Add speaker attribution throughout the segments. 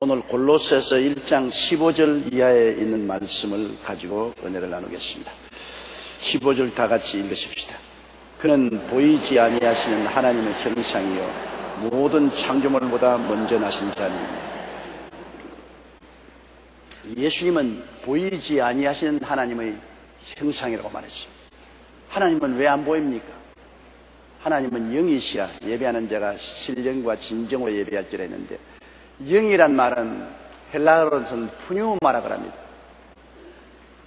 Speaker 1: 오늘 골로새서 1장 15절 이하에 있는 말씀을 가지고 은혜를 나누겠습니다. 15절 다 같이 읽으십시다. 그는 보이지 아니하시는 하나님의 형상이요 모든 창조물보다 먼저 나신 자니. 예수님은 보이지 아니하시는 하나님의 형상이라고 말했습니다. 하나님은 왜 안 보입니까? 하나님은 영이시라 예배하는 자가 신령과 진정으로 예배할지라 했는데, 영이란 말은 헬라어로서는 푸뉴마라고 합니다.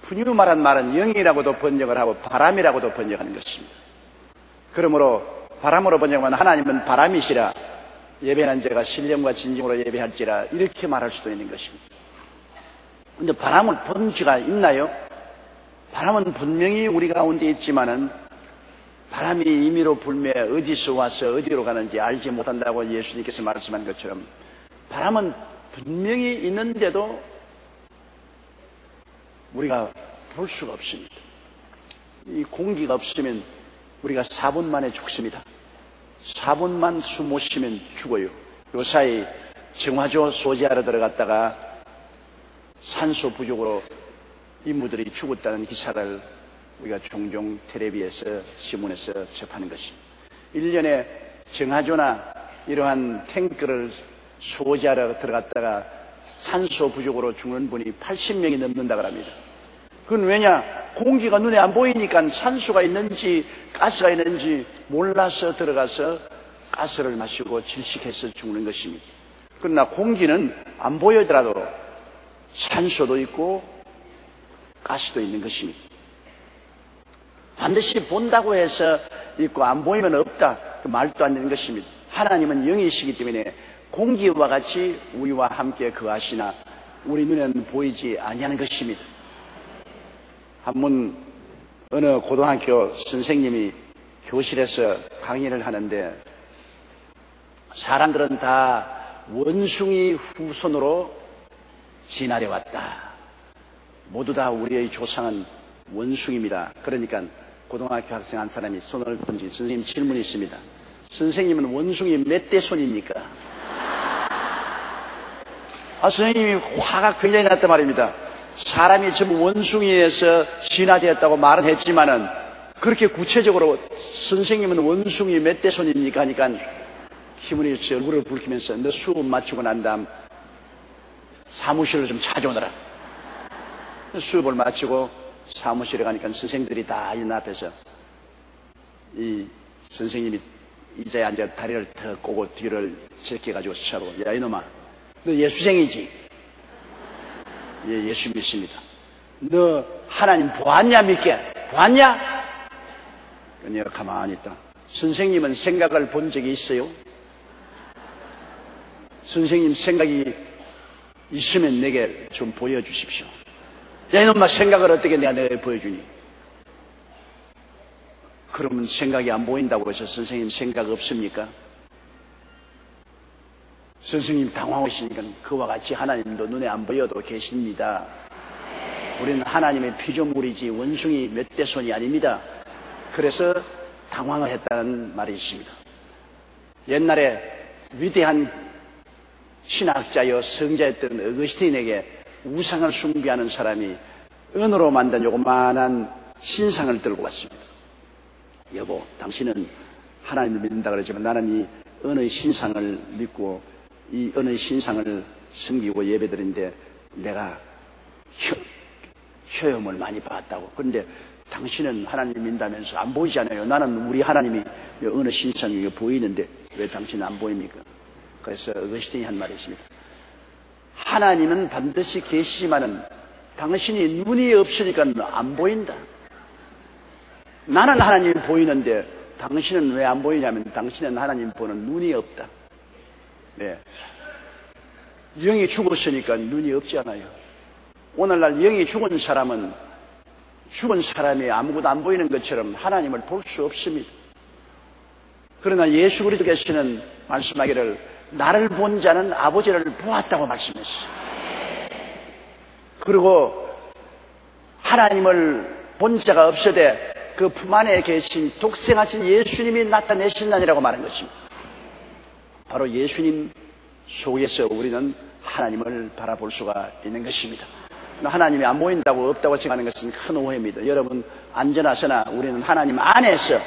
Speaker 1: 푸뉴마란 말은 영이라고도 번역을 하고 바람이라고도 번역하는 것입니다. 그러므로 바람으로 번역하면 하나님은 바람이시라 예배하는 자가 신령과 진정으로 예배할지라 이렇게 말할 수도 있는 것입니다. 그런데 바람을 본 적이 있나요? 바람은 분명히 우리 가운데 있지만은 바람이 임의로 불매 어디서 와서 어디로 가는지 알지 못한다고 예수님께서 말씀한 것처럼 바람은 분명히 있는데도 우리가 볼 수가 없습니다. 이 공기가 없으면 우리가 4분 만에 죽습니다. 4분만 숨 못 쉬면 죽어요. 요사이 정화조 소지하러 들어갔다가 산소 부족으로 인부들이 죽었다는 기사를 우리가 종종 텔레비에서 신문에서 접하는 것입니다. 1년에 정화조나 이러한 탱크를 소지하러 들어갔다가 산소 부족으로 죽는 분이 80명이 넘는다고 합니다. 그건 왜냐? 공기가 눈에 안 보이니까 산소가 있는지 가스가 있는지 몰라서 들어가서 가스를 마시고 질식해서 죽는 것입니다. 그러나 공기는 안 보여더라도 산소도 있고 가스도 있는 것입니다. 반드시 본다고 해서 있고 안 보이면 없다, 그 말도 안 되는 것입니다. 하나님은 영이시기 때문에 공기와 같이 우리와 함께 거하시나 우리 눈에는 보이지 아니하는 것입니다. 한번 어느 고등학교 선생님이 교실에서 강의를 하는데 사람들은 다 원숭이 후손으로 지나려 왔다. 모두 다 우리의 조상은 원숭이입니다. 그러니까 고등학교 학생 한 사람이 손을 던지 선생님 질문이 있습니다. 선생님은 원숭이 몇 대 손입니까? 선생님이 화가 굉장히 났단 말입니다. 사람이 전부 원숭이에서 진화되었다고 말은 했지만은 그렇게 구체적으로 선생님은 원숭이 몇 대 손입니까? 하니까 기분이 얼굴을 붉히면서 너 수업 마치고 난 다음 사무실로 좀 찾아오너라. 수업을 마치고 사무실에 가니까 선생들이 다 있는 앞에서 이 선생님이 의자에 앉아 다리를 더 꼬고 뒤를 제껴가지고 쳐다보고, 야 이놈아, 너 예수쟁이지? 예, 예수 믿습니다. 너 하나님 보았냐 믿게? 보았냐? 내가 가만히 있다. 선생님은 생각을 본 적이 있어요? 선생님 생각이 있으면 내게 좀 보여주십시오. 야 이놈아, 생각을 어떻게 내가 보여주니? 그러면 생각이 안 보인다고 해서 선생님 생각 없습니까? 선생님 당황하시니까 그와 같이 하나님도 눈에 안 보여도 계십니다. 우리는 하나님의 피조물이지 원숭이 몇 대 손이 아닙니다. 그래서 당황을 했다는 말이 있습니다. 옛날에 위대한 신학자여 성자였던 어거스틴에게 우상을 숭배하는 사람이 은으로 만든 요만한 신상을 들고 왔습니다. 여보, 당신은 하나님을 믿는다 그러지만 나는 이 은의 신상을 믿고 이 은의 신상을 섬기고 예배드리는데 내가 효험을 많이 받았다고. 그런데 당신은 하나님 믿는다면서 안 보이잖아요. 나는 우리 하나님이 어느 신상이 보이는데 왜 당신은 안 보입니까? 그래서 어거스틴이 한 말이 있습니다. 하나님은 반드시 계시지만은 당신이 눈이 없으니까 안 보인다. 나는 하나님이 보이는데 당신은 왜 안 보이냐면 당신은 하나님 보는 눈이 없다. 네. 영이 죽었으니까 눈이 없지 않아요. 오늘날 영이 죽은 사람은 죽은 사람이 아무것도 안 보이는 것처럼 하나님을 볼 수 없습니다. 그러나 예수 그리스도께서는 말씀하기를 나를 본 자는 아버지를 보았다고 말씀했어요. 그리고 하나님을 본 자가 없으되 그 품 안에 계신 독생하신 예수님이 나타내신다니라고 말한 것입니다. 바로 예수님 속에서 우리는 하나님을 바라볼 수가 있는 것입니다. 하나님이 안 보인다고 없다고 생각하는 것은 큰 오해입니다. 여러분 안전하서나 우리는 하나님 안에서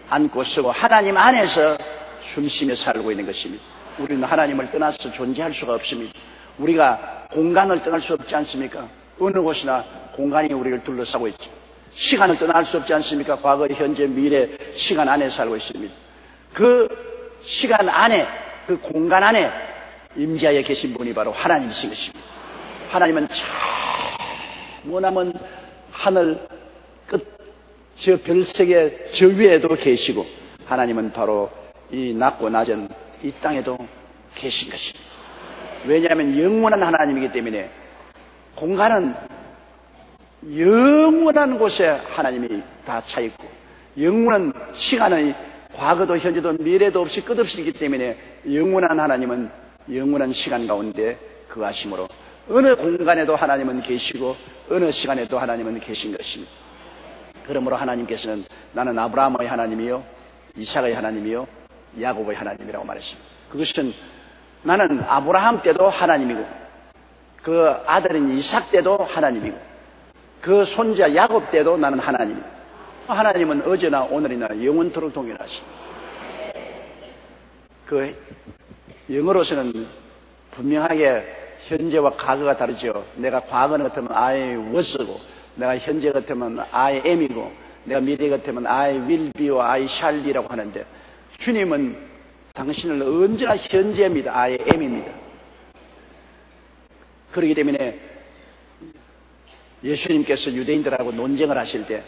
Speaker 1: 안고 쓰고 하나님 안에서 숨쉬며 살고 있는 것입니다. 우리는 하나님을 떠나서 존재할 수가 없습니다. 우리가 공간을 떠날 수 없지 않습니까? 어느 곳이나 공간이 우리를 둘러싸고 있죠. 시간을 떠날 수 없지 않습니까? 과거, 현재, 미래, 시간 안에 살고 있습니다. 그 시간 안에, 그 공간 안에 임재하여 계신 분이 바로 하나님이신 것입니다. 하나님은 머나먼 하늘 끝, 저 별세계 저 위에도 계시고, 하나님은 바로 이 낮고 낮은 이 땅에도 계신 것입니다. 왜냐하면 영원한 하나님이기 때문에 공간은 영원한 곳에 하나님이 다 차 있고, 영원한 시간의 과거도 현재도 미래도 없이 끝없이 있기 때문에 영원한 하나님은 영원한 시간 가운데 거하심으로 어느 공간에도 하나님은 계시고 어느 시간에도 하나님은 계신 것입니다. 그러므로 하나님께서는 나는 아브라함의 하나님이요 이삭의 하나님이요 야곱의 하나님이라고 말했습니다. 그것은 나는 아브라함 때도 하나님이고 그 아들인 이삭 때도 하나님이고 그 손자 야곱 때도 나는 하나님입니다. 하나님은 어제나 오늘이나 영원토록 동일하십니다. 그 영어로서는 분명하게 현재와 과거가 다르죠. 내가 과거 같으면 I was고, 내가 현재 같으면 I am이고, 내가 미래 같으면 I will be와 I shall be라고 하는데, 주님은 당신을 언제나 현재입니다. I am입니다. 그렇기 때문에 예수님께서 유대인들하고 논쟁을 하실 때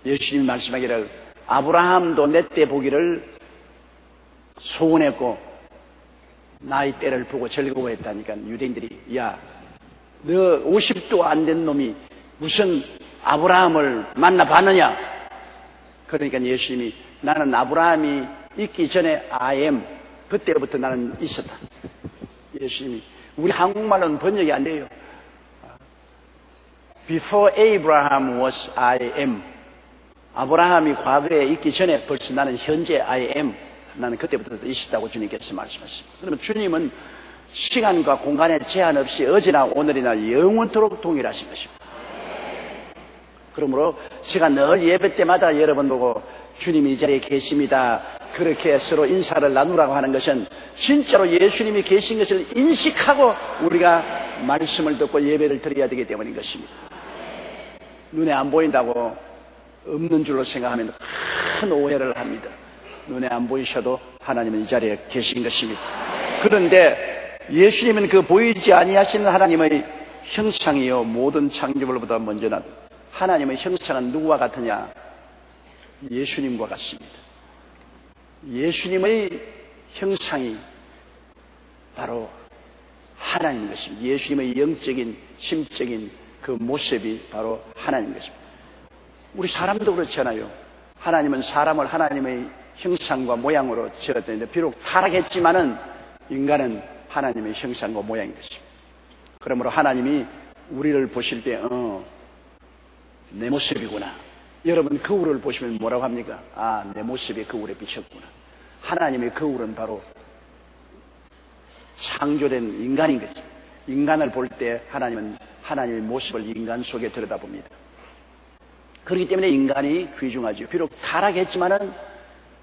Speaker 1: 예수님이 말씀하기를 아브라함도 내 때 보기를 소원했고 나의 때를 보고 즐거워했다니까 유대인들이 야, 너 50도 안 된 놈이 무슨 아브라함을 만나봤느냐? 그러니까 예수님이 나는 아브라함이 있기 전에 I am, 그때부터 나는 있었다. 예수님이 우리 한국말로는 번역이 안 돼요. Before Abraham was I am. 아브라함이 과거에 있기 전에 벌써 나는 현재 I am. 나는 그때부터 있었다고 주님께서 말씀하십니다. 그러면 주님은 시간과 공간에 제한 없이 어제나 오늘이나 영원토록 동일하신 것입니다. 그러므로 제가 늘 예배 때마다 여러분 보고 주님이 이 자리에 계십니다. 그렇게 서로 인사를 나누라고 하는 것은 진짜로 예수님이 계신 것을 인식하고 우리가 말씀을 듣고 예배를 드려야 되기 때문인 것입니다. 눈에 안 보인다고 없는 줄로 생각하면 큰 오해를 합니다. 눈에 안 보이셔도 하나님은 이 자리에 계신 것입니다. 그런데 예수님은 그 보이지 아니하시는 하나님의 형상이요 모든 창조물보다 먼저 나다. 하나님의 형상은 누구와 같으냐? 예수님과 같습니다. 예수님의 형상이 바로 하나님인 것입니다. 예수님의 영적인 심적인 그 모습이 바로 하나님인 것입니다. 우리 사람도 그렇잖아요. 하나님은 사람을 하나님의 형상과 모양으로 지었는데 비록 타락했지만은 인간은 하나님의 형상과 모양인 것입니다. 그러므로 하나님이 우리를 보실 때 내 모습이구나. 여러분 거울을 보시면 뭐라고 합니까? 아, 내 모습이 거울에 비쳤구나. 하나님의 거울은 바로 창조된 인간인 거죠. 인간을 볼 때 하나님은 하나님의 모습을 인간 속에 들여다봅니다. 그렇기 때문에 인간이 귀중하죠. 비록 타락했지만은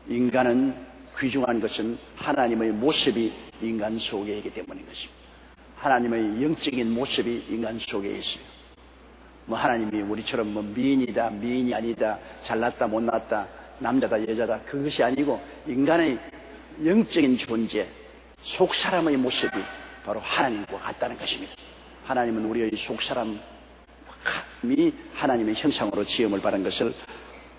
Speaker 1: 인간은 귀중한 것은 하나님의 모습이 인간 속에 있기 때문인 것입니다. 하나님의 영적인 모습이 인간 속에 있어요. 하나님이 우리처럼 미인이다, 미인이 아니다, 잘났다, 못났다, 남자다, 여자다, 그것이 아니고 인간의 영적인 존재, 속사람의 모습이 바로 하나님과 같다는 것입니다. 하나님은 우리의 속사람이 하나님의 형상으로 지음을 받은 것을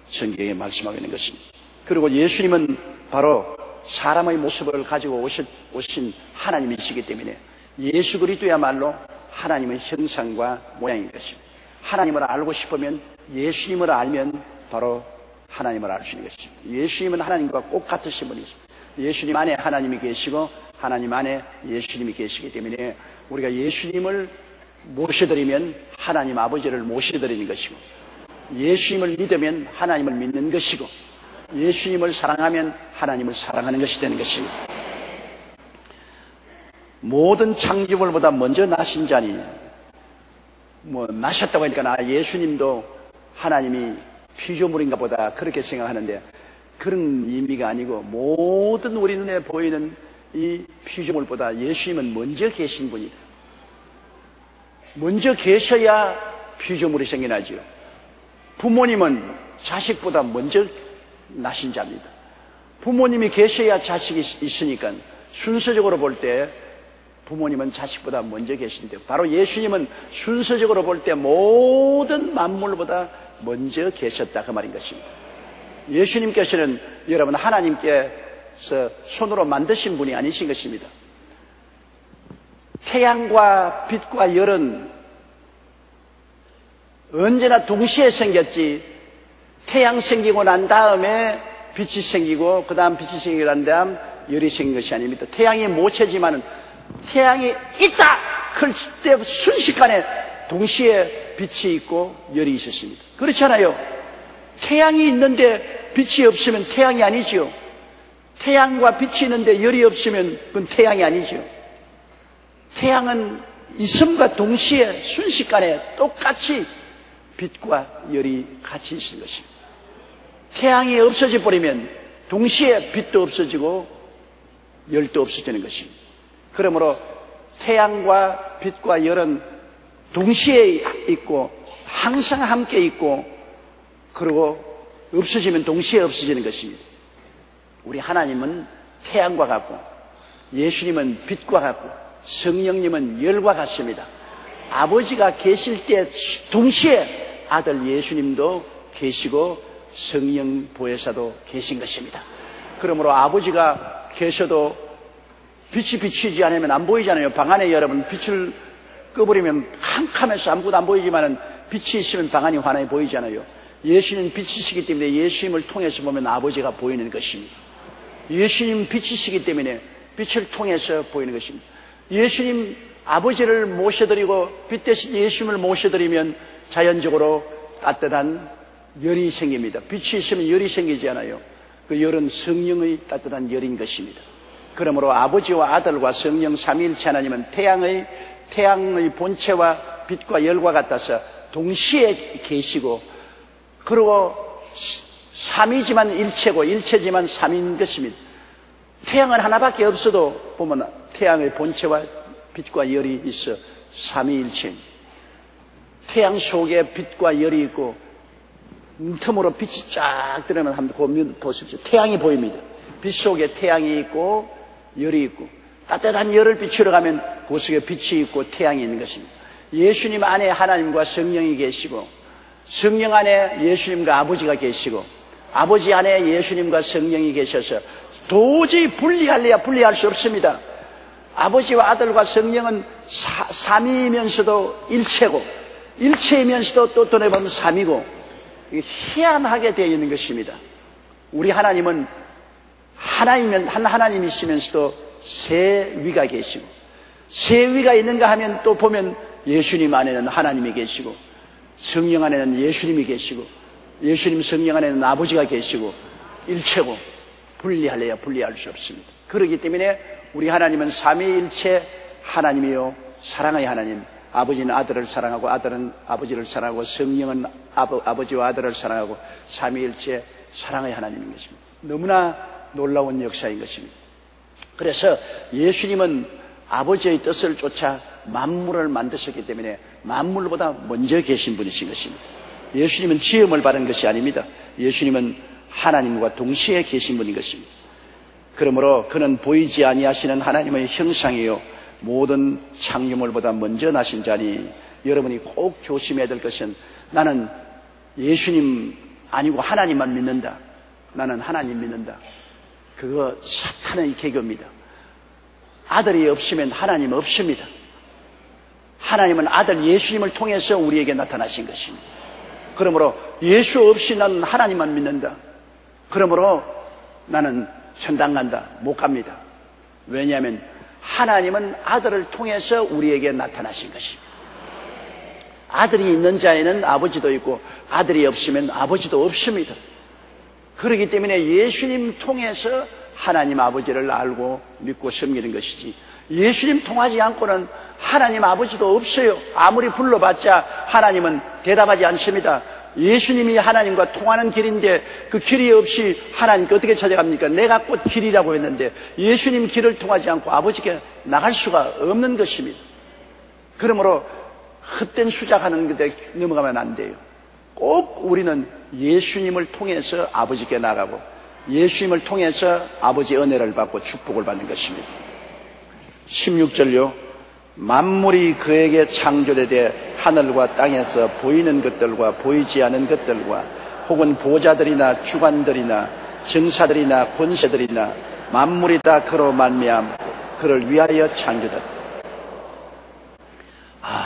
Speaker 1: 성경에 말씀하고 있는 것입니다. 그리고 예수님은 바로 사람의 모습을 가지고 오신 하나님이시기 때문에 예수 그리스도야말로 하나님의 형상과 모양인 것입니다. 하나님을 알고 싶으면 예수님을 알면 바로 하나님을 알 수 있는 것입니다. 예수님은 하나님과 꼭 같으신 분이십니다. 예수님 안에 하나님이 계시고 하나님 안에 예수님이 계시기 때문에 우리가 예수님을 모셔드리면 하나님 아버지를 모셔드리는 것이고, 예수님을 믿으면 하나님을 믿는 것이고, 예수님을 사랑하면 하나님을 사랑하는 것이 되는 것입니다. 모든 창조물보다 먼저 나신 자니, 나셨다고 하니까 예수님도 하나님이 피조물인가 보다 그렇게 생각하는데, 그런 의미가 아니고 모든 우리 눈에 보이는 이 피조물보다 예수님은 먼저 계신 분이다. 먼저 계셔야 피조물이 생겨나지요. 부모님은 자식보다 먼저 나신 자입니다. 부모님이 계셔야 자식이 있으니까 순서적으로 볼 때 부모님은 자식보다 먼저 계신데, 바로 예수님은 순서적으로 볼 때 모든 만물보다 먼저 계셨다, 그 말인 것입니다. 예수님께서는 여러분 하나님께서 손으로 만드신 분이 아니신 것입니다. 태양과 빛과 열은 언제나 동시에 생겼지, 태양 생기고 난 다음에 빛이 생기고 그 다음 빛이 생기고 난 다음 열이 생긴 것이 아닙니다. 태양이 모체지만은 태양이 있다! 그럴 때 순식간에 동시에 빛이 있고 열이 있었습니다. 그렇잖아요. 태양이 있는데 빛이 없으면 태양이 아니죠. 태양과 빛이 있는데 열이 없으면 그건 태양이 아니죠. 태양은 있음과 동시에 순식간에 똑같이 빛과 열이 같이 있는 것입니다. 태양이 없어져 버리면 동시에 빛도 없어지고 열도 없어지는 것입니다. 그러므로 태양과 빛과 열은 동시에 있고 항상 함께 있고, 그리고 없어지면 동시에 없어지는 것입니다. 우리 하나님은 태양과 같고, 예수님은 빛과 같고, 성령님은 열과 같습니다. 아버지가 계실 때 동시에 아들 예수님도 계시고 성령 보혜사도 계신 것입니다. 그러므로 아버지가 계셔도 빛이 비추지 않으면 안 보이잖아요. 방 안에 여러분 빛을 꺼버리면 캄캄해서 아무것도 안 보이지만 빛이 있으면 방 안이 환하게 보이잖아요. 예수님은 빛이시기 때문에 예수님을 통해서 보면 아버지가 보이는 것입니다. 예수님 빛이시기 때문에 빛을 통해서 보이는 것입니다. 예수님 아버지를 모셔드리고 빛 대신 예수님을 모셔드리면 자연적으로 따뜻한 열이 생깁니다. 빛이 있으면 열이 생기지 않아요. 그 열은 성령의 따뜻한 열인 것입니다. 그러므로 아버지와 아들과 성령 삼위일체 하나님은 태양의 본체와 빛과 열과 같아서 동시에 계시고, 그리고 삼위지만 일체고 일체지만 삼인 것입니다. 태양은 하나밖에 없어도 보면 태양의 본체와 빛과 열이 있어 삼위일체입니다. 태양 속에 빛과 열이 있고 틈으로 빛이 쫙 들어오면 한번 보십시오. 태양이 보입니다. 빛 속에 태양이 있고 열이 있고, 따뜻한 열을 비추러 가면 그 속에 빛이 있고 태양이 있는 것입니다. 예수님 안에 하나님과 성령이 계시고, 성령 안에 예수님과 아버지가 계시고, 아버지 안에 예수님과 성령이 계셔서 도저히 분리할래야 분리할 수 없습니다. 아버지와 아들과 성령은 삼위이면서도 일체고, 일체이면서도 또 떠내보면 삼이고, 희한하게 되어 있는 것입니다. 우리 하나님은 하나이면 한 하나님이시면서도 세 위가 계시고, 세 위가 있는가 하면 또 보면 예수님 안에는 하나님이 계시고, 성령 안에는 예수님이 계시고, 예수님 성령 안에는 아버지가 계시고, 일체고 분리할래야 분리할 수 없습니다. 그렇기 때문에 우리 하나님은 삼위일체 하나님이요 사랑의 하나님, 아버지는 아들을 사랑하고 아들은 아버지를 사랑하고 성령은 아버지와 아들을 사랑하고 삼위일체 사랑의 하나님인 것입니다. 너무나 놀라운 역사인 것입니다. 그래서 예수님은 아버지의 뜻을 쫓아 만물을 만드셨기 때문에 만물보다 먼저 계신 분이신 것입니다. 예수님은 지음을 받은 것이 아닙니다. 예수님은 하나님과 동시에 계신 분인 것입니다. 그러므로 그는 보이지 아니하시는 하나님의 형상이요 모든 창조물보다 먼저 나신 자니, 여러분이 꼭 조심해야 될 것은, 나는 예수님 아니고 하나님만 믿는다, 나는 하나님 믿는다, 그거 사탄의 개교입니다. 아들이 없으면 하나님 없습니다. 하나님은 아들 예수님을 통해서 우리에게 나타나신 것입니다. 그러므로 예수 없이 나는 하나님만 믿는다, 그러므로 나는 천당 간다, 못 갑니다. 왜냐하면 하나님은 아들을 통해서 우리에게 나타나신 것입니다. 아들이 있는 자에는 아버지도 있고 아들이 없으면 아버지도 없습니다. 그렇기 때문에 예수님 통해서 하나님 아버지를 알고 믿고 섬기는 것이지, 예수님 통하지 않고는 하나님 아버지도 없어요. 아무리 불러봤자 하나님은 대답하지 않습니다. 예수님이 하나님과 통하는 길인데 그 길이 없이 하나님께 어떻게 찾아갑니까? 내가 곧 길이라고 했는데 예수님 길을 통하지 않고 아버지께 나갈 수가 없는 것입니다. 그러므로 헛된 수작하는 것에 넘어가면 안 돼요. 꼭 우리는 예수님을 통해서 아버지께 나가고 예수님을 통해서 아버지의 은혜를 받고 축복을 받는 것입니다. 16절요. 만물이 그에게 창조되되 하늘과 땅에서 보이는 것들과 보이지 않은 것들과 혹은 보좌들이나 주관들이나 정사들이나 권세들이나 만물이 다 그로 말미암고 그를 위하여 창조됐다.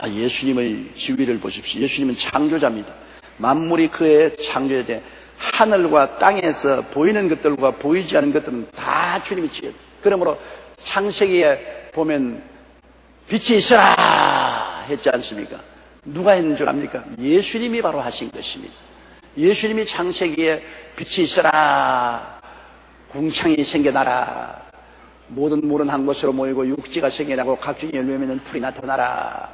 Speaker 1: 예수님의 지위를 보십시오. 예수님은 창조자입니다. 만물이 그의 창조되되 하늘과 땅에서 보이는 것들과 보이지 않은 것들은 다 주님이 지었다. 그러므로 창세기에 보면 빛이 있어라 했지 않습니까? 누가 했는 줄 압니까? 예수님이 바로 하신 것입니다. 예수님이 창세기에 빛이 있어라, 궁창이 생겨나라, 모든 물은 한 곳으로 모이고 육지가 생겨나고 각종의 열매 맺는 풀이 나타나라,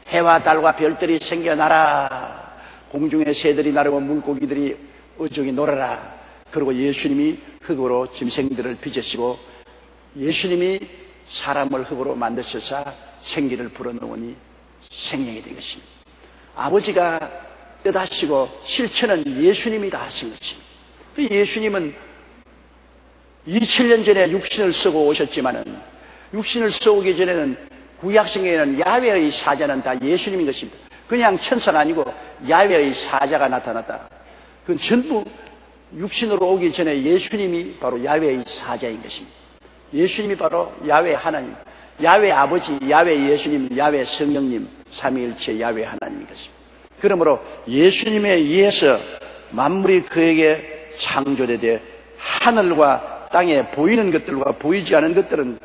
Speaker 1: 해와 달과 별들이 생겨나라, 공중의 새들이 나르고 물고기들이 어종이 놀아라. 그리고 예수님이 흙으로 짐승들을 빚으시고 예수님이 사람을 흙으로 만드셔서 생기를 불어넣으니 생명이 된 것입니다. 아버지가 뜻하시고 실천은 예수님이 다 하신 것입니다. 예수님은 2000년 전에 육신을 쓰고 오셨지만은 육신을 써오기 전에는 구약성경에는 야훼의 사자는 다 예수님인 것입니다. 그냥 천사가 아니고 야훼의 사자가 나타났다. 그건 전부 육신으로 오기 전에 예수님이 바로 야훼의 사자인 것입니다. 예수님이 바로 야훼 하나님, 야훼 아버지, 야훼 예수님, 야훼 성령님, 삼위일체 야훼 하나님인 것입니다. 그러므로 예수님에 의해서 만물이 그에게 창조되되 하늘과 땅에 보이는 것들과 보이지 않은 것들은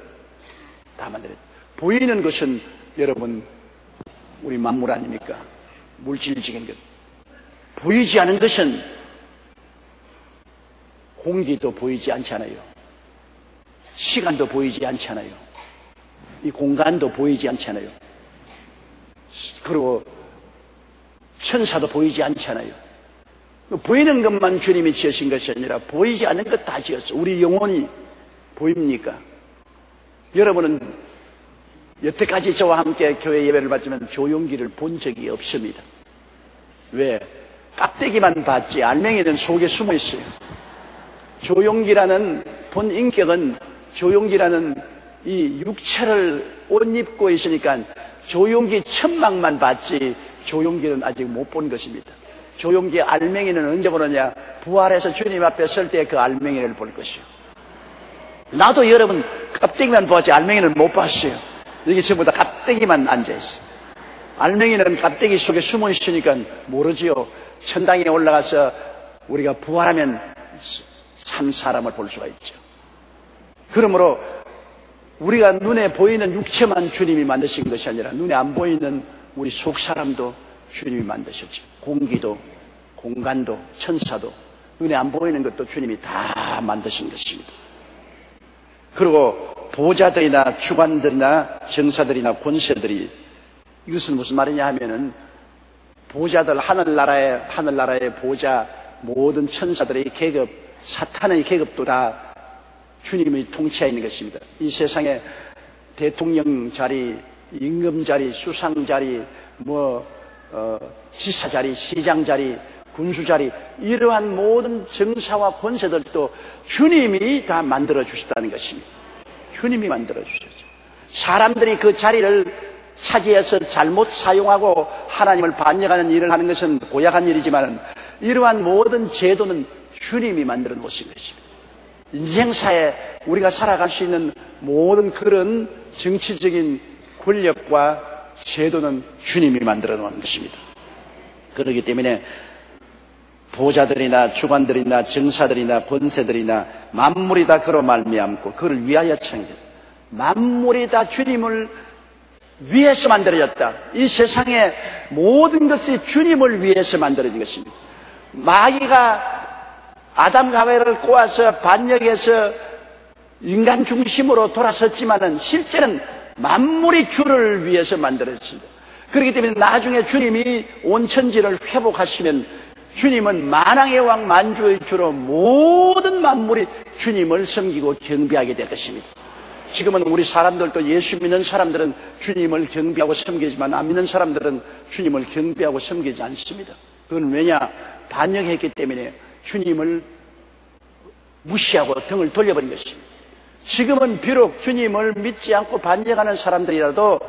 Speaker 1: 다 만들었다. 보이는 것은 여러분 우리 만물 아닙니까? 물질적인 것. 보이지 않은 것은 공기도 보이지 않잖아요. 시간도 보이지 않잖아요. 이 공간도 보이지 않잖아요. 그리고 천사도 보이지 않잖아요. 보이는 것만 주님이 지으신 것이 아니라 보이지 않는 것 다 지었어요. 우리 영혼이 보입니까? 여러분은 여태까지 저와 함께 교회 예배를 받지만 조용기를 본 적이 없습니다. 왜? 깍대기만 봤지 알맹이는 속에 숨어 있어요. 조용기라는 본 인격은 조용기라는 이 육체를 옷 입고 있으니까 조용기 천막만 봤지 조용기는 아직 못 본 것입니다. 조용기의 알맹이는 언제 보느냐? 부활해서 주님 앞에 설 때 그 알맹이를 볼 것이요. 나도 여러분 깍대기만 봤지 알맹이는 못 봤어요. 여기 전부 다 깍대기만 앉아있어요. 알맹이는 깍대기 속에 숨어 있으니까 모르지요. 천당에 올라가서 우리가 부활하면 참 사람을 볼 수가 있죠. 그러므로 우리가 눈에 보이는 육체만 주님이 만드신 것이 아니라 눈에 안 보이는 우리 속 사람도 주님이 만드셨죠. 공기도, 공간도, 천사도, 눈에 안 보이는 것도 주님이 다 만드신 것입니다. 그리고 보좌들이나 주관들이나 정사들이나 권세들이, 이것은 무슨 말이냐 하면은 보좌들, 하늘나라의 보좌, 모든 천사들의 계급, 사탄의 계급도 다 주님의 통치하에 있는 것입니다. 이 세상에 대통령 자리, 임금 자리, 수상 자리, 지사 자리, 시장 자리, 군수 자리, 이러한 모든 정사와 권세들도 주님이 다 만들어 주셨다는 것입니다. 주님이 만들어 주셨죠. 사람들이 그 자리를 차지해서 잘못 사용하고 하나님을 반역하는 일을 하는 것은 고약한 일이지만 이러한 모든 제도는 주님이 만들어 놓으신 것입니다. 인생사에 우리가 살아갈 수 있는 모든 그런 정치적인 권력과 제도는 주님이 만들어 놓은 것입니다. 그렇기 때문에 보좌들이나 주관들이나 정사들이나 권세들이나 만물이 다 그로 말미암고 그를 위하여 창조했다. 만물이 다 주님을 위해서 만들어졌다. 이 세상의 모든 것이 주님을 위해서 만들어진 것입니다. 마귀가 아담과 하와를 꼬아서 반역해서 인간 중심으로 돌아섰지만은 실제는 만물이 주를 위해서 만들어졌습니다. 그렇기 때문에 나중에 주님이 온 천지를 회복하시면 주님은 만왕의 왕 만주의 주로 모든 만물이 주님을 섬기고 경배하게 될 것입니다. 지금은 우리 사람들도 예수 믿는 사람들은 주님을 경배하고 섬기지만 안 믿는 사람들은 주님을 경배하고 섬기지 않습니다. 그건 왜냐? 반역했기 때문에 주님을 무시하고 등을 돌려버린 것입니다. 지금은 비록 주님을 믿지 않고 반역하는 사람들이라도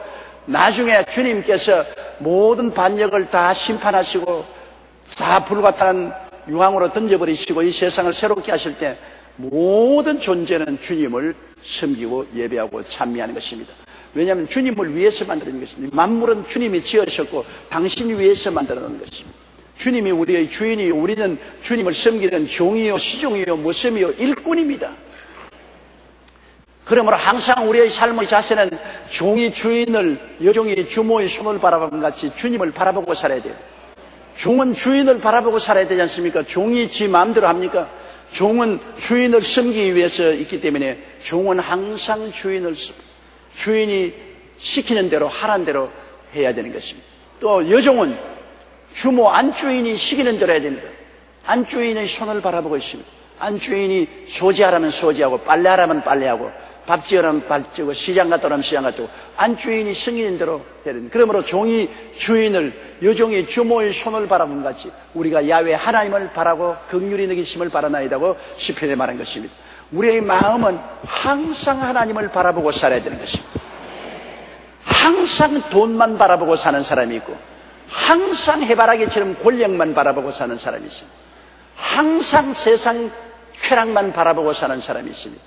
Speaker 1: 나중에 주님께서 모든 반역을 다 심판하시고 다 불같은 유황으로 던져버리시고 이 세상을 새롭게 하실 때 모든 존재는 주님을 섬기고 예배하고 찬미하는 것입니다. 왜냐하면 주님을 위해서 만들어진 것입니다. 만물은 주님이 지으셨고 당신이 위해서 만들어 놓은 것입니다. 주님이 우리의 주인이요, 우리는 주님을 섬기는 종이요, 시종이요, 모섬이요, 일꾼입니다. 그러므로 항상 우리의 삶의 자세는 종이 주인을, 여종이 주모의 손을 바라보는 같이 주님을 바라보고 살아야 돼요. 종은 주인을 바라보고 살아야 되지 않습니까? 종이 지 마음대로 합니까? 종은 주인을 섬기기 위해서 있기 때문에 종은 항상 주인이 시키는 대로 하라는 대로 해야 되는 것입니다. 또 여종은 주모 안주인이 시키는 대로 해야 됩니다. 안주인의 손을 바라보고 있습니다. 안주인이 소지하라면 소지하고 빨래하라면 빨래하고 밥 지으라면 밥 지고 시장 갔다 오라면 시장 갔다 오고 안주인이 승인인 대로 해야 됩니다. 그러므로 종이 주인을, 여종이 주모의 손을 바라본 같이 우리가 야훼 하나님을 바라고 긍휼히 여기심을 바라나이다고 시편에 말한 것입니다. 우리의 마음은 항상 하나님을 바라보고 살아야 되는 것입니다. 항상 돈만 바라보고 사는 사람이 있고 항상 해바라기처럼 권력만 바라보고 사는 사람이 있습니다. 항상 세상 쾌락만 바라보고 사는 사람이 있습니다.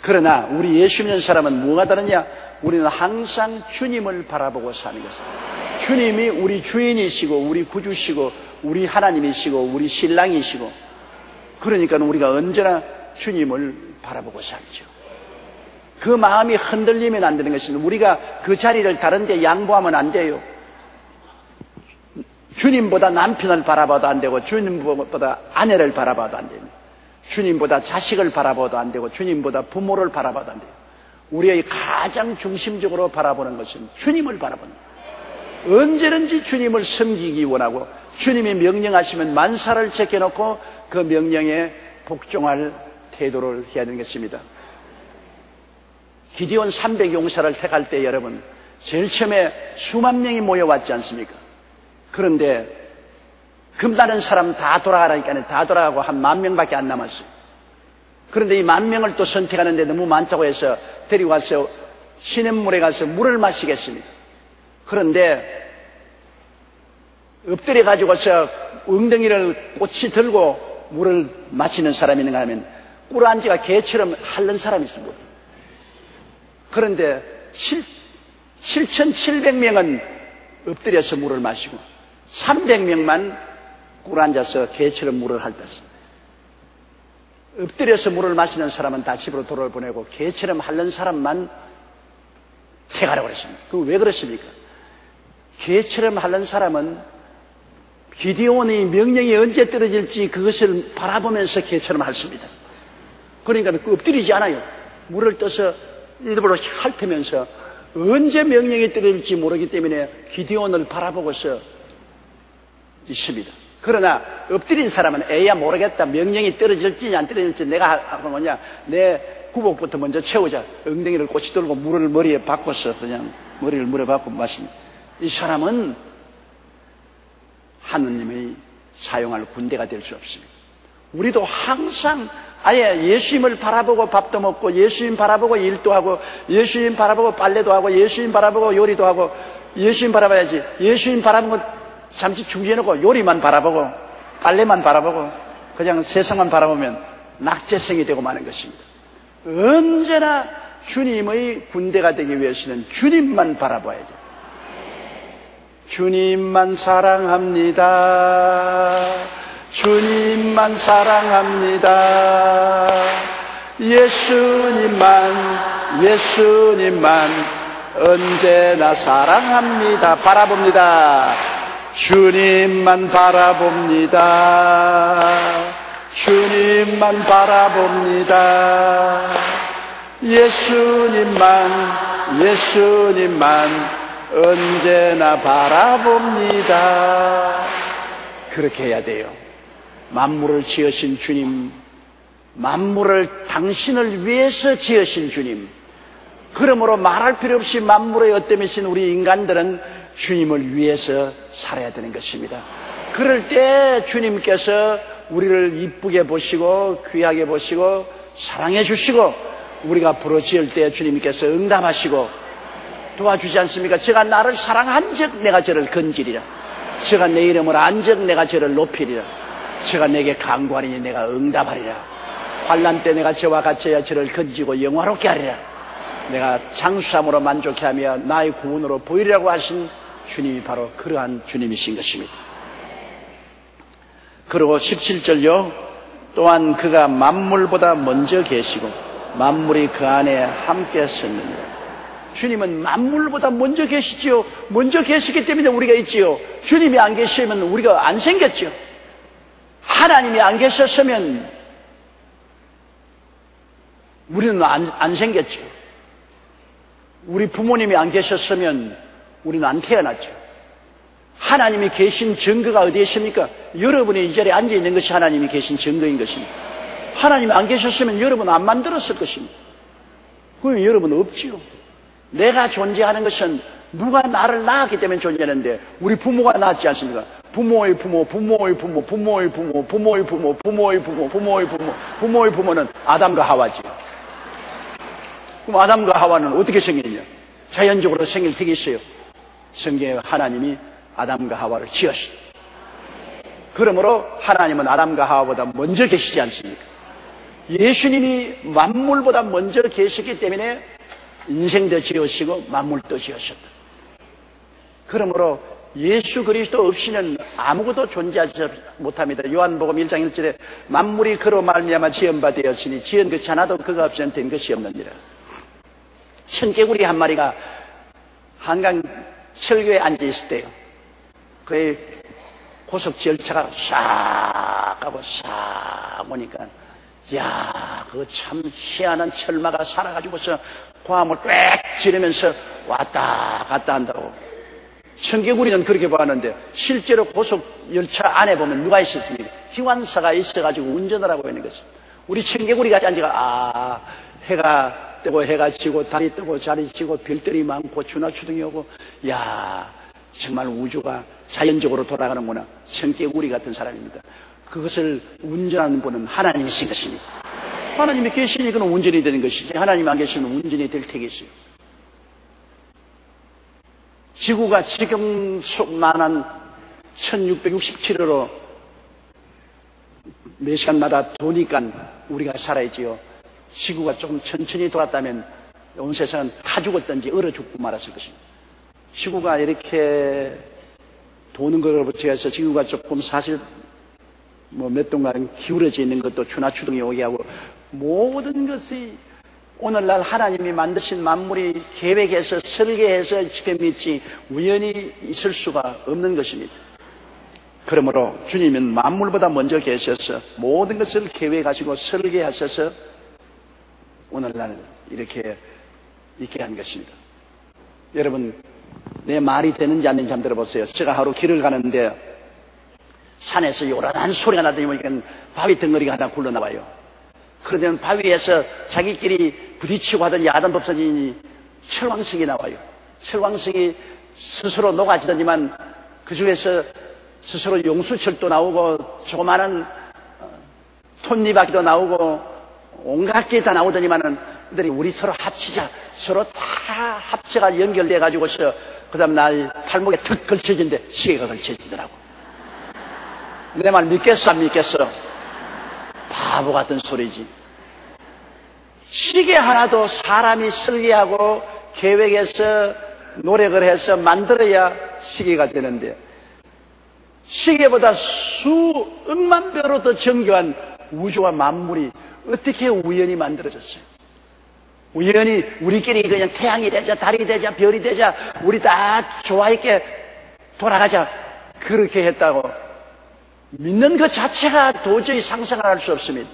Speaker 1: 그러나 우리 예수 믿는 사람은 뭐가 다르냐? 우리는 항상 주님을 바라보고 사는 것입니다. 주님이 우리 주인이시고 우리 구주시고 우리 하나님이시고 우리 신랑이시고 그러니까 우리가 언제나 주님을 바라보고 살죠. 그 마음이 흔들리면 안 되는 것입니다. 우리가 그 자리를 다른 데 양보하면 안 돼요. 주님보다 남편을 바라봐도 안 되고 주님보다 아내를 바라봐도 안 됩니다. 주님보다 자식을 바라봐도 안 되고 주님보다 부모를 바라봐도 안 돼요. 우리의 가장 중심적으로 바라보는 것은 주님을 바라보는 거예요. 언제든지 주님을 섬기기 원하고 주님이 명령하시면 만사를 제껴놓고 그 명령에 복종할 태도를 해야 되는 것입니다. 기디온 300용사를 택할 때 여러분 제일 처음에 수만 명이 모여왔지 않습니까? 그런데 금다른 사람 다 돌아가라니까 다 돌아가고 한 10,000명밖에 안 남았어요. 그런데 이 10,000명을 또 선택하는데 너무 많다고 해서 데리고 가서 시냇물에 가서 물을 마시겠습니다. 그런데 엎드려 가지고서 엉덩이를 꽂이 들고 물을 마시는 사람이 있는가 하면 꿀안지가 개처럼 핥는 사람이 있습니다. 그런데 7,700명은 엎드려서 물을 마시고 300명만 꿀 앉아서 개처럼 물을 핥았습니다. 엎드려서 물을 마시는 사람은 다 집으로 돌아보내고 개처럼 핥는 사람만 택하라고 그랬습니다. 그 왜 그렇습니까? 개처럼 핥는 사람은 기디온의 명령이 언제 떨어질지 그것을 바라보면서 개처럼 핥습니다. 그러니까 엎드리지 않아요. 물을 떠서 일부러 핥으면서 언제 명령이 떨어질지 모르기 때문에 기디온을 바라보고서 있습니다. 그러나 엎드린 사람은 에야 모르겠다. 명령이 떨어질지 안 떨어질지 내가 하고 뭐냐. 내 구복부터 먼저 채우자. 엉덩이를 꽂이 들고 물을 머리에 박고서 그냥 머리를 물에 박고 마신 이 사람은 하느님의 사용할 군대가 될 수 없습니다. 우리도 항상 아예 예수님을 바라보고 밥도 먹고 예수님 바라보고 일도 하고 예수님 바라보고 빨래도 하고 예수님 바라보고 요리도 하고 예수님 바라봐야지. 예수님 바라보고 잠시 중지해놓고 요리만 바라보고 빨래만 바라보고 그냥 세상만 바라보면 낙제성이 되고 마는 것입니다. 언제나 주님의 군대가 되기 위해서는 주님만 바라봐야 돼요. 주님만 사랑합니다. 주님만 사랑합니다. 예수님만 언제나 사랑합니다. 바라봅니다. 주님만 바라봅니다. 주님만 바라봅니다. 예수님만 예수님만 언제나 바라봅니다. 그렇게 해야 돼요. 만물을 지으신 주님, 만물을 당신을 위해서 지으신 주님, 그러므로 말할 필요 없이 만물의 어뜸이신 우리 인간들은 주님을 위해서 살아야 되는 것입니다. 그럴 때 주님께서 우리를 이쁘게 보시고 귀하게 보시고 사랑해 주시고 우리가 부르짖을 때 주님께서 응답하시고 도와주지 않습니까? 저가 나를 사랑한 적 내가 저를 건지리라. 저가 내 이름을 안 적 내가 저를 높이리라. 저가 내게 간구하리니 내가 응답하리라. 환난 때 내가 저와 같이야 저를 건지고 영화롭게 하리라. 내가 장수함으로 만족해 하며 나의 구원으로 보이리라고 하신 주님이 바로 그러한 주님이신 것입니다. 그리고 17절요. 또한 그가 만물보다 먼저 계시고 만물이 그 안에 함께 섰느니라. 주님은 만물보다 먼저 계시지요. 먼저 계시기 때문에 우리가 있지요. 주님이 안 계시면 우리가 안 생겼죠. 하나님이 안 계셨으면 우리는 안 생겼죠. 우리 부모님이 안 계셨으면 우리는 안 태어났죠. 하나님이 계신 증거가 어디에 있습니까? 여러분이 이 자리에 앉아있는 것이 하나님이 계신 증거인 것입니다. 하나님이 안 계셨으면 여러분 안 만들었을 것입니다. 그러면 여러분 없지요. 내가 존재하는 것은 누가 나를 낳았기 때문에 존재하는데 우리 부모가 낳았지 않습니까? 부모의 부모, 부모의 부모, 부모의 부모, 부모의 부모, 부모의 부모, 부모의 부모, 부모의 부모는 아담과 하와지요. 그럼 아담과 하와는 어떻게 생겼냐? 자연적으로 생길 턱이 있어요. 성경에 하나님이 아담과 하와를 지었습니다. 그러므로 하나님은 아담과 하와보다 먼저 계시지 않습니까? 예수님이 만물보다 먼저 계시기 때문에 인생도 지으시고 만물도 지으셨다. 그러므로 예수 그리스도 없이는 아무것도 존재하지 못합니다. 요한복음 1장 1절에 만물이 그로 말미암아 지은 바 되었으니 지은 것이 하나도 그가 없이는 된 것이 없느니라. 청개구리 한 마리가 한강 철교에 앉아 있을 때요. 그의 고속 열차가 싹 가고 싹 오니까 야, 그거 참 희한한 철마가 살아가지고서 고함을 꽥 지르면서 왔다 갔다 한다고. 청개구리는 그렇게 보았는데 실제로 고속 열차 안에 보면 누가 있었습니까? 희관사가 있어가지고 운전을 하고 있는 것입니다. 우리 청개구리가 앉아가 해가 뜨고 해가 지고 달이 뜨고 달이 지고 별들이 많고 주나추등이 오고 야, 정말 우주가 자연적으로 돌아가는구나. 청개구리 같은 사람입니다. 그것을 운전하는 분은 하나님이신 것입니다. 하나님이 계시니 그는 운전이 되는 것이지 하나님 안 계시면 운전이 될 테겠어요. 지구가 지경속만한 1660km로 몇 시간마다 도니까 우리가 살아있지요. 지구가 조금 천천히 돌았다면 온 세상은 다 죽었든지 얼어 죽고 말았을 것입니다. 지구가 이렇게 도는 것으로부터 해서 지구가 조금 사실 몇 동간 기울어져 있는 것도 추나추등이 오게 하고 모든 것이 오늘날 하나님이 만드신 만물이 계획해서 설계해서 지금 있지 우연히 있을 수가 없는 것입니다. 그러므로 주님은 만물보다 먼저 계셔서 모든 것을 계획하시고 설계하셔서 오늘날 이렇게 있게 한 것입니다. 여러분, 내 말이 되는지 안 되는지 한번 들어보세요. 제가 하루 길을 가는데 산에서 요란한 소리가 나더니 보니까 바위 덩어리가 하나 굴러나와요. 그러면 바위에서 자기끼리 부딪히고 하던 야단 법사진이 철왕성이 나와요. 철왕성이 스스로 녹아지더니만 그 중에서 스스로 용수철도 나오고 조그마한 톱니바퀴도 나오고 온갖 게 다 나오더니만은 그들이 우리 서로 합치자. 서로 다 합체가 연결돼 가지고서 그다음 날 팔목에 턱 걸쳐진데 시계가 걸쳐지더라고. 내 말 믿겠어 안 믿겠어? 바보 같은 소리지. 시계 하나도 사람이 설계하고 계획해서 노력을 해서 만들어야 시계가 되는데 시계보다 수억만 배로 더 정교한 우주와 만물이 어떻게 우연히 만들어졌어요? 우연히 우리끼리 그냥 태양이 되자 달이 되자 별이 되자 우리 다 좋아있게 돌아가자 그렇게 했다고 믿는 것 자체가 도저히 상상을 할 수 없습니다.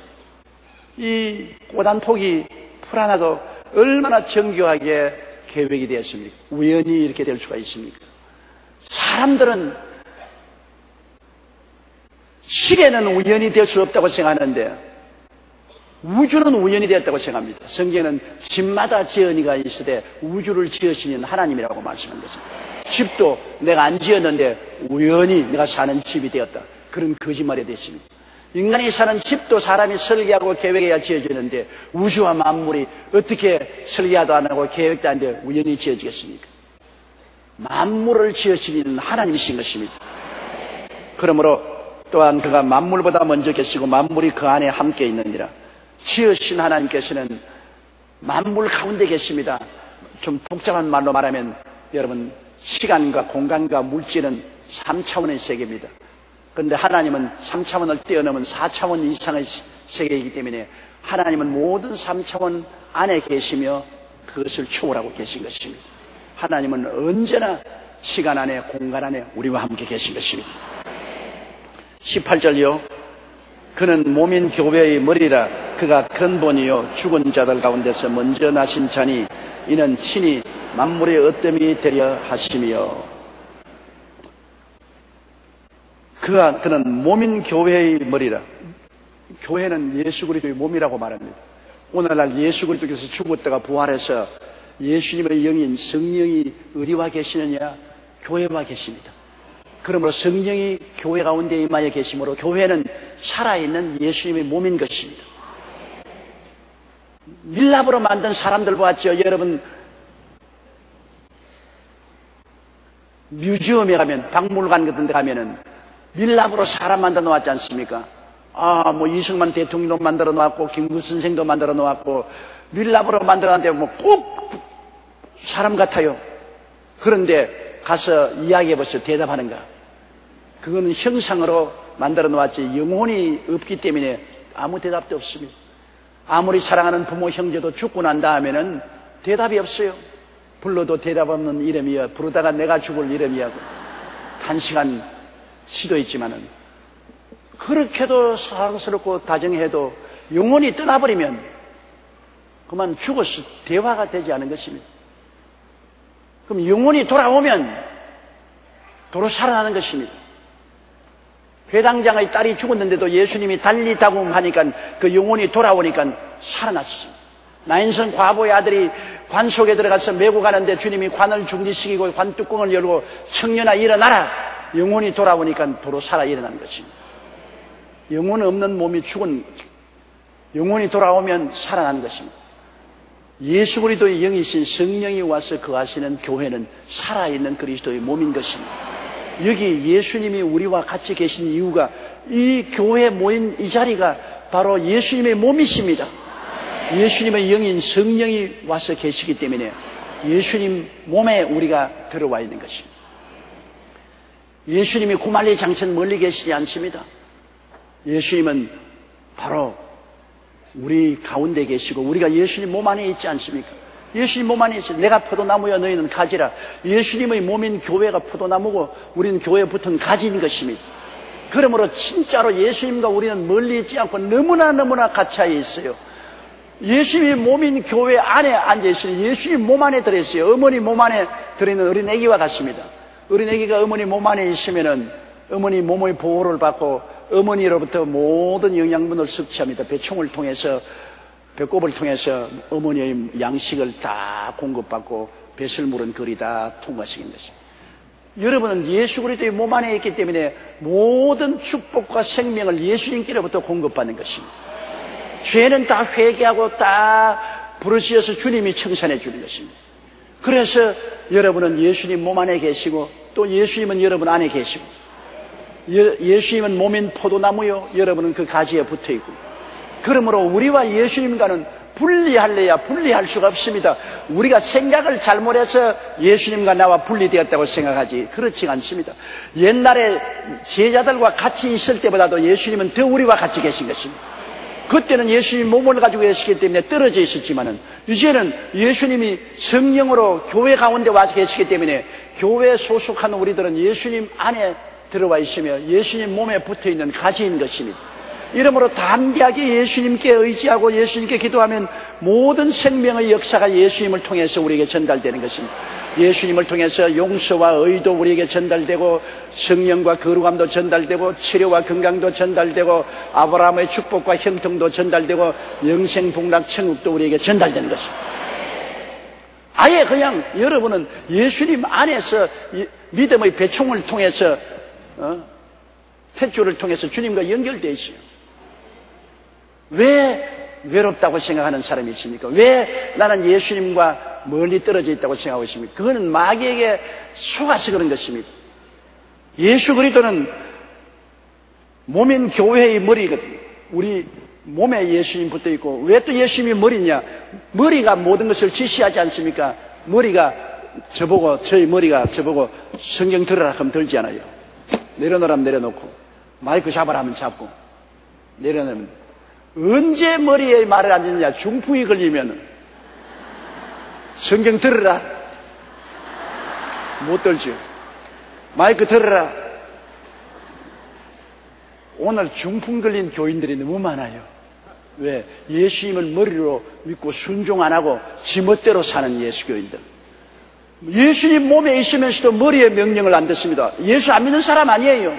Speaker 1: 이 꽃 한 폭이 풀 하나도 얼마나 정교하게 계획이 되었습니까? 우연히 이렇게 될 수가 있습니까? 사람들은 시계는 우연히 될 수 없다고 생각하는데 우주는 우연히 되었다고 생각합니다. 성경에는 집마다 지은이가 있으되 우주를 지으시는 하나님이라고 말씀한 것입니다. 집도 내가 안 지었는데 우연히 내가 사는 집이 되었다. 그런 거짓말이 됐습니다. 인간이 사는 집도 사람이 설계하고 계획해야 지어지는데 우주와 만물이 어떻게 설계도 안 하고 계획도 안 돼 우연히 지어지겠습니까? 만물을 지으시는 하나님이신 것입니다. 그러므로 또한 그가 만물보다 먼저 계시고 만물이 그 안에 함께 있느니라. 지으신 하나님께서는 만물 가운데 계십니다. 좀 복잡한 말로 말하면 여러분 시간과 공간과 물질은 3차원의 세계입니다. 그런데 하나님은 3차원을 뛰어넘은 4차원 이상의 세계이기 때문에 하나님은 모든 3차원 안에 계시며 그것을 초월하고 계신 것입니다. 하나님은 언제나 시간 안에 공간 안에 우리와 함께 계신 것입니다. 18절이요. 그는 몸인 교회의 머리라. 그가 근본이요 죽은 자들 가운데서 먼저 나신 자니 이는 친히 만물의 어뜸이 되려 하시며 그는 몸인 교회의 머리라. 교회는 예수 그리스도의 몸이라고 말합니다. 오늘날 예수 그리스도께서 죽었다가 부활해서 예수님의 영인 성령이 어디와 계시느냐? 교회와 계십니다. 그러므로 성령이 교회 가운데 임하여 계시므로 교회는 살아있는 예수님의 몸인 것입니다. 밀랍으로 만든 사람들 보았죠? 여러분 뮤지엄에 가면 박물관 같은 데 가면은 밀랍으로 사람 만들어 놓았지 않습니까? 뭐 이승만 대통령도 만들어 놓았고 김구 선생도 만들어 놓았고 밀랍으로 만들어 놨는데 뭐 꼭 사람 같아요. 그런데 가서 이야기해 보세요. 대답하는가? 그거는 형상으로 만들어 놓았지 영혼이 없기 때문에 아무 대답도 없습니다. 아무리 사랑하는 부모 형제도 죽고 난 다음에는 대답이 없어요. 불러도 대답 없는 이름이야. 부르다가 내가 죽을 이름이야. 단시간 시도했지만은 그렇게도 사랑스럽고 다정해도 영혼이 떠나버리면 그만 죽어서 대화가 되지 않은 것입니다. 그럼 영혼이 돌아오면 도로 살아나는 것입니다. 회당장의 딸이 죽었는데도 예수님이 달리 다kum하니까 그 영혼이 돌아오니까 살아났습니다. 나인성 과부의 아들이 관 속에 들어가서 메고 가는데 주님이 관을 중지시키고 관 뚜껑을 열고 청년아 일어나라. 영혼이 돌아오니까 도로 살아 일어나는 것입니다. 영혼 없는 몸이 죽은 영혼이 돌아오면 살아나는 것입니다. 예수 그리스도의 영이신 성령이 와서 거하시는 교회는 살아있는 그리스도의 몸인 것입니다. 여기 예수님이 우리와 같이 계신 이유가 이 교회에 모인 이 자리가 바로 예수님의 몸이십니다. 예수님의 영인 성령이 와서 계시기 때문에 예수님 몸에 우리가 들어와 있는 것입니다. 예수님이 구말리 장천 멀리 계시지 않습니다. 예수님은 바로 우리 가운데 계시고 우리가 예수님 몸 안에 있지 않습니까? 예수님 몸 안에 있어요. 내가 포도나무여 너희는 가지라. 예수님의 몸인 교회가 포도나무고 우리는 교회에 붙은 가지인 것입니다. 그러므로 진짜로 예수님과 우리는 멀리 있지 않고 너무나 가까이 있어요. 예수님의 몸인 교회 안에 앉아있으니 예수님 몸 안에 들어있어요. 어머니 몸 안에 들어있는 어린애기와 같습니다. 어린애기가 어머니 몸 안에 있으면은 어머니 몸의 보호를 받고 어머니로부터 모든 영양분을 섭취합니다. 배총을 통해서 배꼽을 통해서 어머니의 양식을 다 공급받고 배설물은 거리 다 통과시키는 것입니다. 여러분은 예수 그리스도의 몸 안에 있기 때문에 모든 축복과 생명을 예수님께로부터 공급받는 것입니다. 죄는 다 회개하고 다 부르짖어서 주님이 청산해 주는 것입니다. 그래서 여러분은 예수님 몸 안에 계시고 또 예수님은 여러분 안에 계시고 예수님은 몸인 포도나무요 여러분은 그 가지에 붙어있고 그러므로 우리와 예수님과는 분리할래야 분리할 수가 없습니다. 우리가 생각을 잘못해서 예수님과 나와 분리되었다고 생각하지 그렇지 않습니다. 옛날에 제자들과 같이 있을 때보다도 예수님은 더 우리와 같이 계신 것입니다. 그때는 예수님 몸을 가지고 계시기 때문에 떨어져 있었지만은 이제는 예수님이 성령으로 교회 가운데 와 계시기 때문에 교회에 소속한 우리들은 예수님 안에 들어와 있으며 예수님 몸에 붙어있는 가지인 것입니다. 이러므로 담대하게 예수님께 의지하고 예수님께 기도하면 모든 생명의 역사가 예수님을 통해서 우리에게 전달되는 것입니다. 예수님을 통해서 용서와 의도 우리에게 전달되고 성령과 거룩함도 전달되고 치료와 건강도 전달되고 아브라함의 축복과 형통도 전달되고 영생복락 천국도 우리에게 전달되는 것입니다. 아예 그냥 여러분은 예수님 안에서 믿음의 배총을 통해서 탯줄을 통해서 주님과 연결되어 있어요. 왜 외롭다고 생각하는 사람이 있습니까? 왜 나는 예수님과 멀리 떨어져 있다고 생각하고 있습니까? 그거는 마귀에게 속아서 그런 것입니다. 예수 그리스도는 몸인 교회의 머리거든요. 우리 몸에 예수님 붙어 있고, 왜 또 예수님이 머리냐? 머리가 모든 것을 지시하지 않습니까? 머리가 저보고, 저희 머리가 저보고 성경 들으라 하면 들지 않아요. 내려놓으라면 내려놓고, 마이크 잡아라 하면 잡고, 내려놓으면. 언제 머리에 말을 안 듣느냐? 중풍이 걸리면 성경 들으라. 못 들죠. 마이크 들으라. 오늘 중풍 걸린 교인들이 너무 많아요. 왜? 예수님을 머리로 믿고 순종 안 하고 지멋대로 사는 예수교인들. 예수님 몸에 있으면서도 머리의 명령을 안 듣습니다. 예수 안 믿는 사람 아니에요.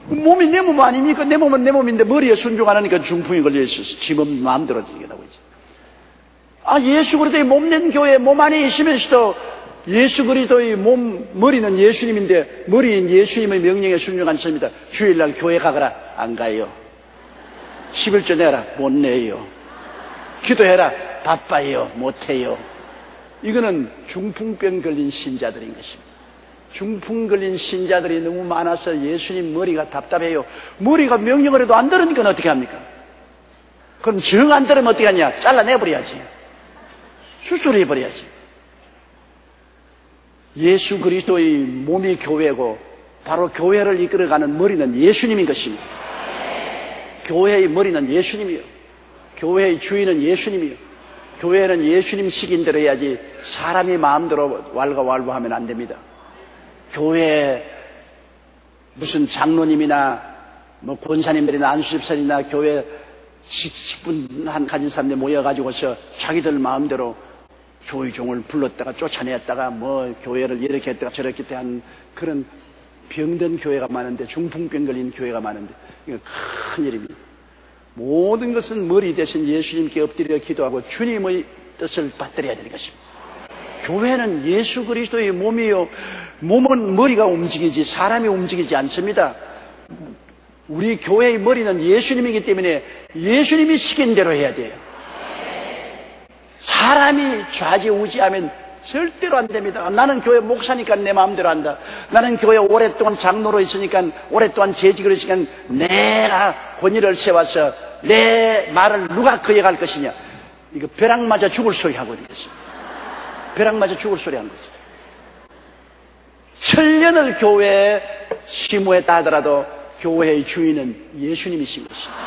Speaker 1: 몸이 내 몸 아닙니까? 내 몸은 내 몸인데 머리에 순종 안 하니까 중풍이 걸려 있어서 지몸 마음대로 되겠다고 있지. 아, 예수 그리스도의 몸된 교회 몸 안에 있으면서도 예수 그리스도의 머리는 예수님인데 머리인 예수님의 명령에 순종한 사람입니다. 주일날 교회 가거라. 안 가요. 11조 내라. 못 내요. 기도해라. 바빠요. 못 해요. 이거는 중풍병 걸린 신자들인 것입니다. 중풍 걸린 신자들이 너무 많아서 예수님 머리가 답답해요. 머리가 명령을 해도 안 들으니까 어떻게 합니까? 그럼 정 안 들으면 어떻게 하냐? 잘라내버려야지. 수술해버려야지. 예수 그리스도의 몸이 교회고 바로 교회를 이끌어가는 머리는 예수님인 것입니다. 교회의 머리는 예수님이요. 교회의 주인은 예수님이요. 교회는 예수님 시킨 대로 해야지 사람이 마음대로 왈가왈부하면 안 됩니다. 교회 무슨 장로님이나 뭐 권사님들이나 안수집사님이나 교회 직분 가진 사람들 모여가지고서 자기들 마음대로 교회종을 불렀다가 쫓아냈다가 뭐 교회를 이렇게 했다가 저렇게 한 그런 병든 교회가 많은데, 중풍병 걸린 교회가 많은데 이거 큰 일입니다. 모든 것은 머리 대신 예수님께 엎드려 기도하고 주님의 뜻을 받들어야 되는 것입니다. 교회는 예수 그리스도의 몸이요. 몸은 머리가 움직이지 사람이 움직이지 않습니다. 우리 교회의 머리는 예수님이기 때문에 예수님이 시킨 대로 해야 돼요. 사람이 좌지우지하면 절대로 안 됩니다. 나는 교회 목사니까 내 마음대로 한다. 나는 교회 오랫동안 장로로 있으니까, 오랫동안 재직으로 있으니까 내가 권위를 세워서 내 말을 누가 거역할 것이냐. 이거 벼락 맞아 죽을 소리 하고 있는 것입니다. 벼락 맞아 죽을 소리 한 거죠. 천년을 교회에 심우했다 하더라도 교회의 주인은 예수님이신 것입니다.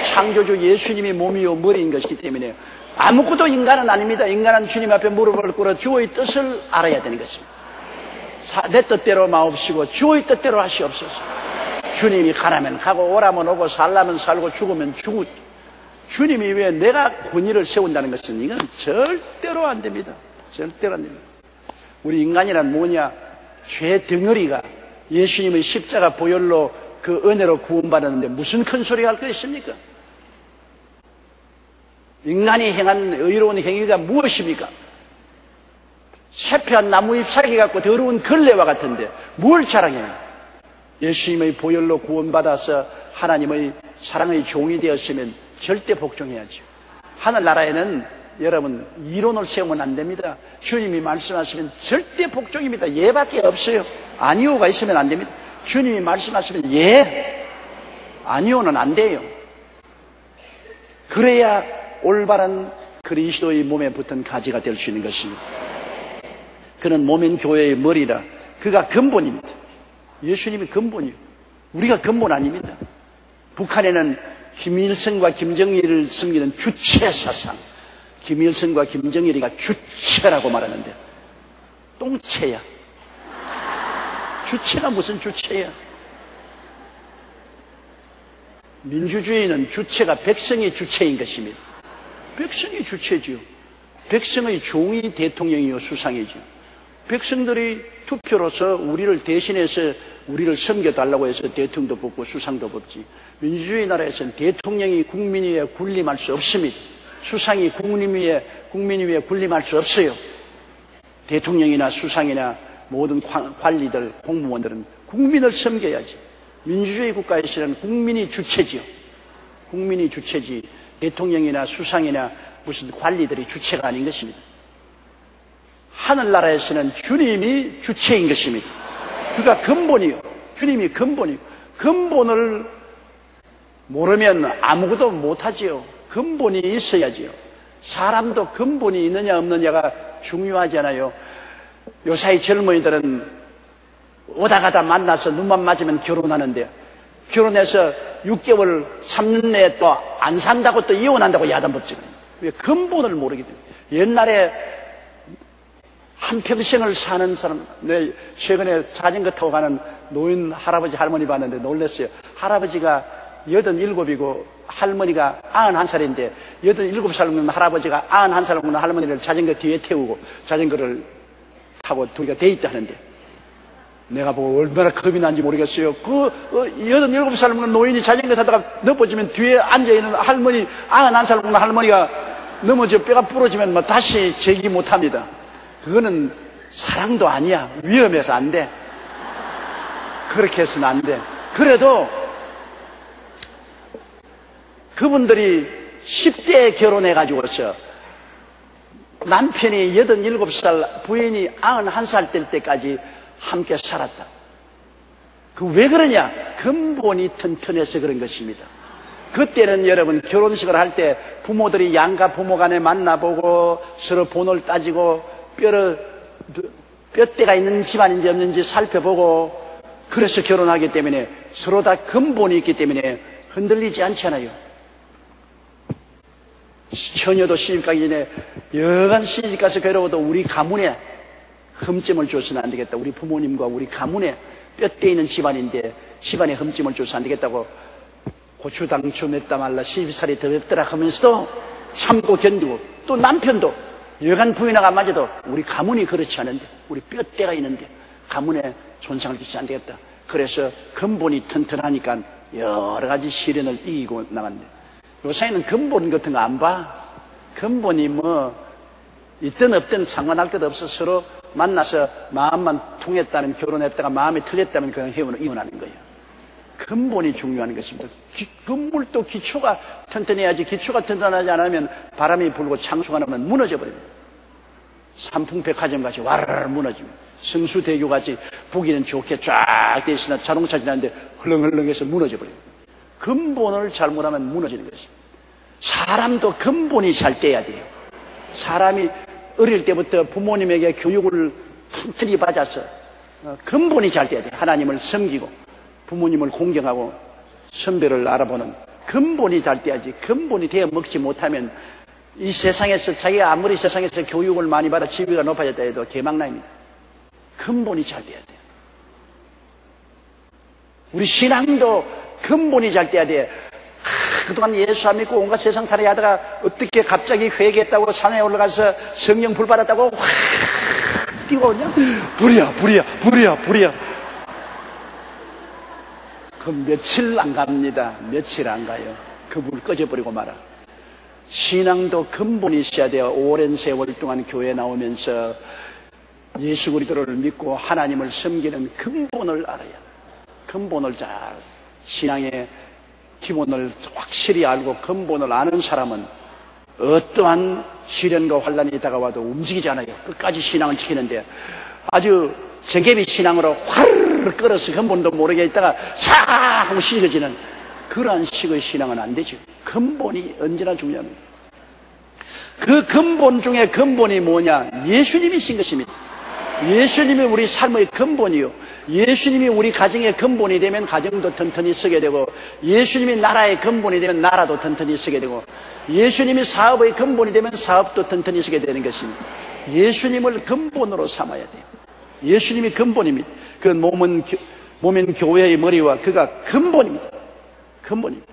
Speaker 1: 창조주 예수님이 몸이요 머리인 것이기 때문에 아무것도 인간은 아닙니다. 인간은 주님 앞에 무릎을 꿇어 주의 뜻을 알아야 되는 것입니다. 내 뜻대로 마옵시고 주의 뜻대로 하시옵소서. 주님이 가라면 가고 오라면 오고 살라면 살고 죽으면 죽고, 주님이 왜 내가 권위를 세운다는 것은 이건 절대로 안 됩니다. 절대로 안 됩니다. 우리 인간이란 뭐냐? 죄 덩어리가 예수님의 십자가 보혈로 그 은혜로 구원받았는데 무슨 큰 소리가 할 거 있습니까? 인간이 행한 의로운 행위가 무엇입니까? 쇠폐한 나무 잎사귀 갖고 더러운 걸레와 같은데 뭘 자랑해요? 예수님의 보혈로 구원받아서 하나님의 사랑의 종이 되었으면 절대 복종해야죠. 하늘나라에는 여러분 이론을 세우면 안 됩니다. 주님이 말씀하시면 절대 복종입니다. 예밖에 없어요. 아니오가 있으면 안 됩니다. 주님이 말씀하시면 예, 아니오는 안 돼요. 그래야 올바른 그리스도의 몸에 붙은 가지가 될 수 있는 것입니다. 그는 몸인 교회의 머리라. 그가 근본입니다. 예수님이 근본이에요. 우리가 근본 아닙니다. 북한에는 김일성과 김정일을 섬기는 주체 사상, 김일성과 김정일이가 주체라고 말하는데 똥체야. 주체가 무슨 주체야? 민주주의는 주체가 백성이 주체인 것입니다. 백성이 주체지요. 백성의 종이 대통령이요 수상이죠. 백성들이 투표로서 우리를 대신해서 우리를 섬겨달라고 해서 대통령도 뽑고 수상도 뽑지. 민주주의 나라에서는 대통령이 국민 위에 군림할 수 없습니다. 수상이 국민 위에 군림할 수 없어요. 대통령이나 수상이나 모든 관리들, 공무원들은 국민을 섬겨야지. 민주주의 국가에서는 국민이 주체지요. 국민이 주체지 대통령이나 수상이나 무슨 관리들이 주체가 아닌 것입니다. 하늘나라에서는 주님이 주체인 것입니다. 그가 근본이요. 주님이 근본이요. 근본을 모르면 아무것도 못하지요. 근본이 있어야지요. 사람도 근본이 있느냐 없느냐가 중요하잖아요. 요사이 젊은이들은 오다 가다 만나서 눈만 맞으면 결혼하는데 결혼해서 6개월 3년 내에 또 안 산다고 또 이혼한다고 야단법칙은 왜 근본을 모르게 돼요. 옛날에 한평생을 사는 사람, 최근에 자전거 타고 가는 노인 할아버지 할머니 봤는데 놀랐어요. 할아버지가 87이고 할머니가 91살인데 87살 먹는 할아버지가 91살 먹는 할머니를 자전거 뒤에 태우고 자전거를 타고 둘이가 데이트 하는데 내가 보고 얼마나 겁이 난지 모르겠어요. 87살 먹는 노인이 자전거 타다가 넘어지면 뒤에 앉아있는 할머니, 91살 먹는 할머니가 넘어져 뼈가 부러지면 뭐 다시 재기 못합니다. 그거는 사랑도 아니야. 위험해서 안 돼. 그렇게 해서는 안 돼. 그래도 그분들이 10대에 결혼해가지고서 남편이 87살, 부인이 91살 될 때까지 함께 살았다. 그 왜 그러냐? 근본이 튼튼해서 그런 것입니다. 그때는 여러분 결혼식을 할 때 부모들이 양가 부모 간에 만나보고 서로 본을 따지고 뼈대가 있는 집안인지 없는지 살펴보고 그래서 결혼하기 때문에 서로 다 근본이 있기 때문에 흔들리지 않잖아요. 처녀도 시집가기 전에 여간 시집가서 괴로워도 우리 가문에 흠집을 줘서는 안 되겠다. 우리 부모님과 우리 가문에 뼈대 있는 집안인데 집안에 흠집을 줘서 안 되겠다고 고추당초 맵다 말라 12살이 더 맵더라 하면서도 참고 견디고 또 남편도 여간 부인하고 안 맞아도 우리 가문이 그렇지 않은데 우리 뼈대가 있는데 가문에 손상을 끼치지 안 되겠다. 그래서 근본이 튼튼하니까 여러 가지 시련을 이기고 나갔는데 요새는 근본 같은 거 안 봐. 근본이 뭐 있든 없든 상관할 것 없어. 서로 만나서 마음만 통했다는 결혼했다가 마음이 틀렸다면 그냥 이혼하는 거예요. 근본이 중요한 것입니다. 건물도 기초가 튼튼해야지. 기초가 튼튼하지 않으면 바람이 불고 창수가 나면 무너져 버립니다. 삼풍백화점 같이 와르르 무너집니다. 성수대교 같이 보기는 좋게 쫙 돼 있으나 자동차 지나는데 헐렁헐렁해서 무너져 버립니다. 근본을 잘못하면 무너지는 것입니다. 사람도 근본이 잘 돼야 돼요. 사람이 어릴 때부터 부모님에게 교육을 튼튼히 받아서 근본이 잘 돼야 돼요. 하나님을 섬기고 부모님을 공경하고 선배를 알아보는 근본이 잘 돼야지. 근본이 되어 먹지 못하면 이 세상에서 자기가 아무리 세상에서 교육을 많이 받아 지위가 높아졌다 해도 개망나입니다. 근본이 잘 돼야 돼요. 우리 신앙도 근본이 잘 돼야 돼. 그동안 예수 안 믿고 온갖 세상 살이 하다가 어떻게 갑자기 회개했다고 산에 올라가서 성령 불 받았다고 확 뛰어오냐? 불이야. 그 며칠 안 갑니다. 며칠 안 가요. 그 불 꺼져버리고 말아. 신앙도 근본이 있어야 돼요. 오랜 세월 동안 교회에 나오면서 예수 그리스도를 믿고 하나님을 섬기는 근본을 알아야. 근본을 잘 신앙의 기본을 확실히 알고 근본을 아는 사람은 어떠한 시련과 환란이 다가와도 움직이지 않아요. 끝까지 신앙을 지키는데 아주 정개비 신앙으로 화르르 끌어서 근본도 모르게 있다가 싹 하고 식어지는 그러한 식의 신앙은 안 되죠. 근본이 언제나 중요합니다. 그 근본 중에 근본이 뭐냐? 예수님이신 것입니다. 예수님이 우리 삶의 근본이요. 예수님이 우리 가정의 근본이 되면 가정도 튼튼히 서게 되고, 예수님이 나라의 근본이 되면 나라도 튼튼히 서게 되고, 예수님이 사업의 근본이 되면 사업도 튼튼히 서게 되는 것입니다. 예수님을 근본으로 삼아야 돼요. 예수님이 근본입니다. 그 몸은 교회의 머리와 그가 근본입니다. 근본입니다.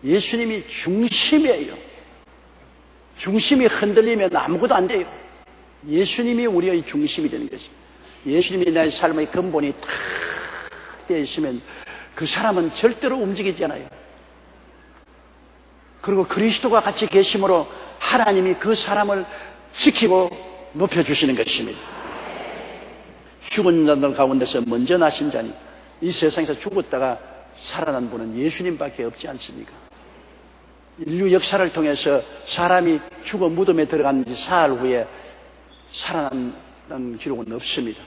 Speaker 1: 예수님이 중심이에요. 중심이 흔들리면 아무것도 안 돼요. 예수님이 우리의 중심이 되는 것입니다. 예수님이 나의 삶의 근본이 탁 되어 있으면 그 사람은 절대로 움직이지 않아요. 그리고 그리스도가 같이 계심으로 하나님이 그 사람을 지키고 높여주시는 것입니다. 죽은 자들 가운데서 먼저 나신 자니 이 세상에서 죽었다가 살아난 분은 예수님밖에 없지 않습니까? 인류 역사를 통해서 사람이 죽어 무덤에 들어간 지 사흘 후에 살아난 기록은 없습니다.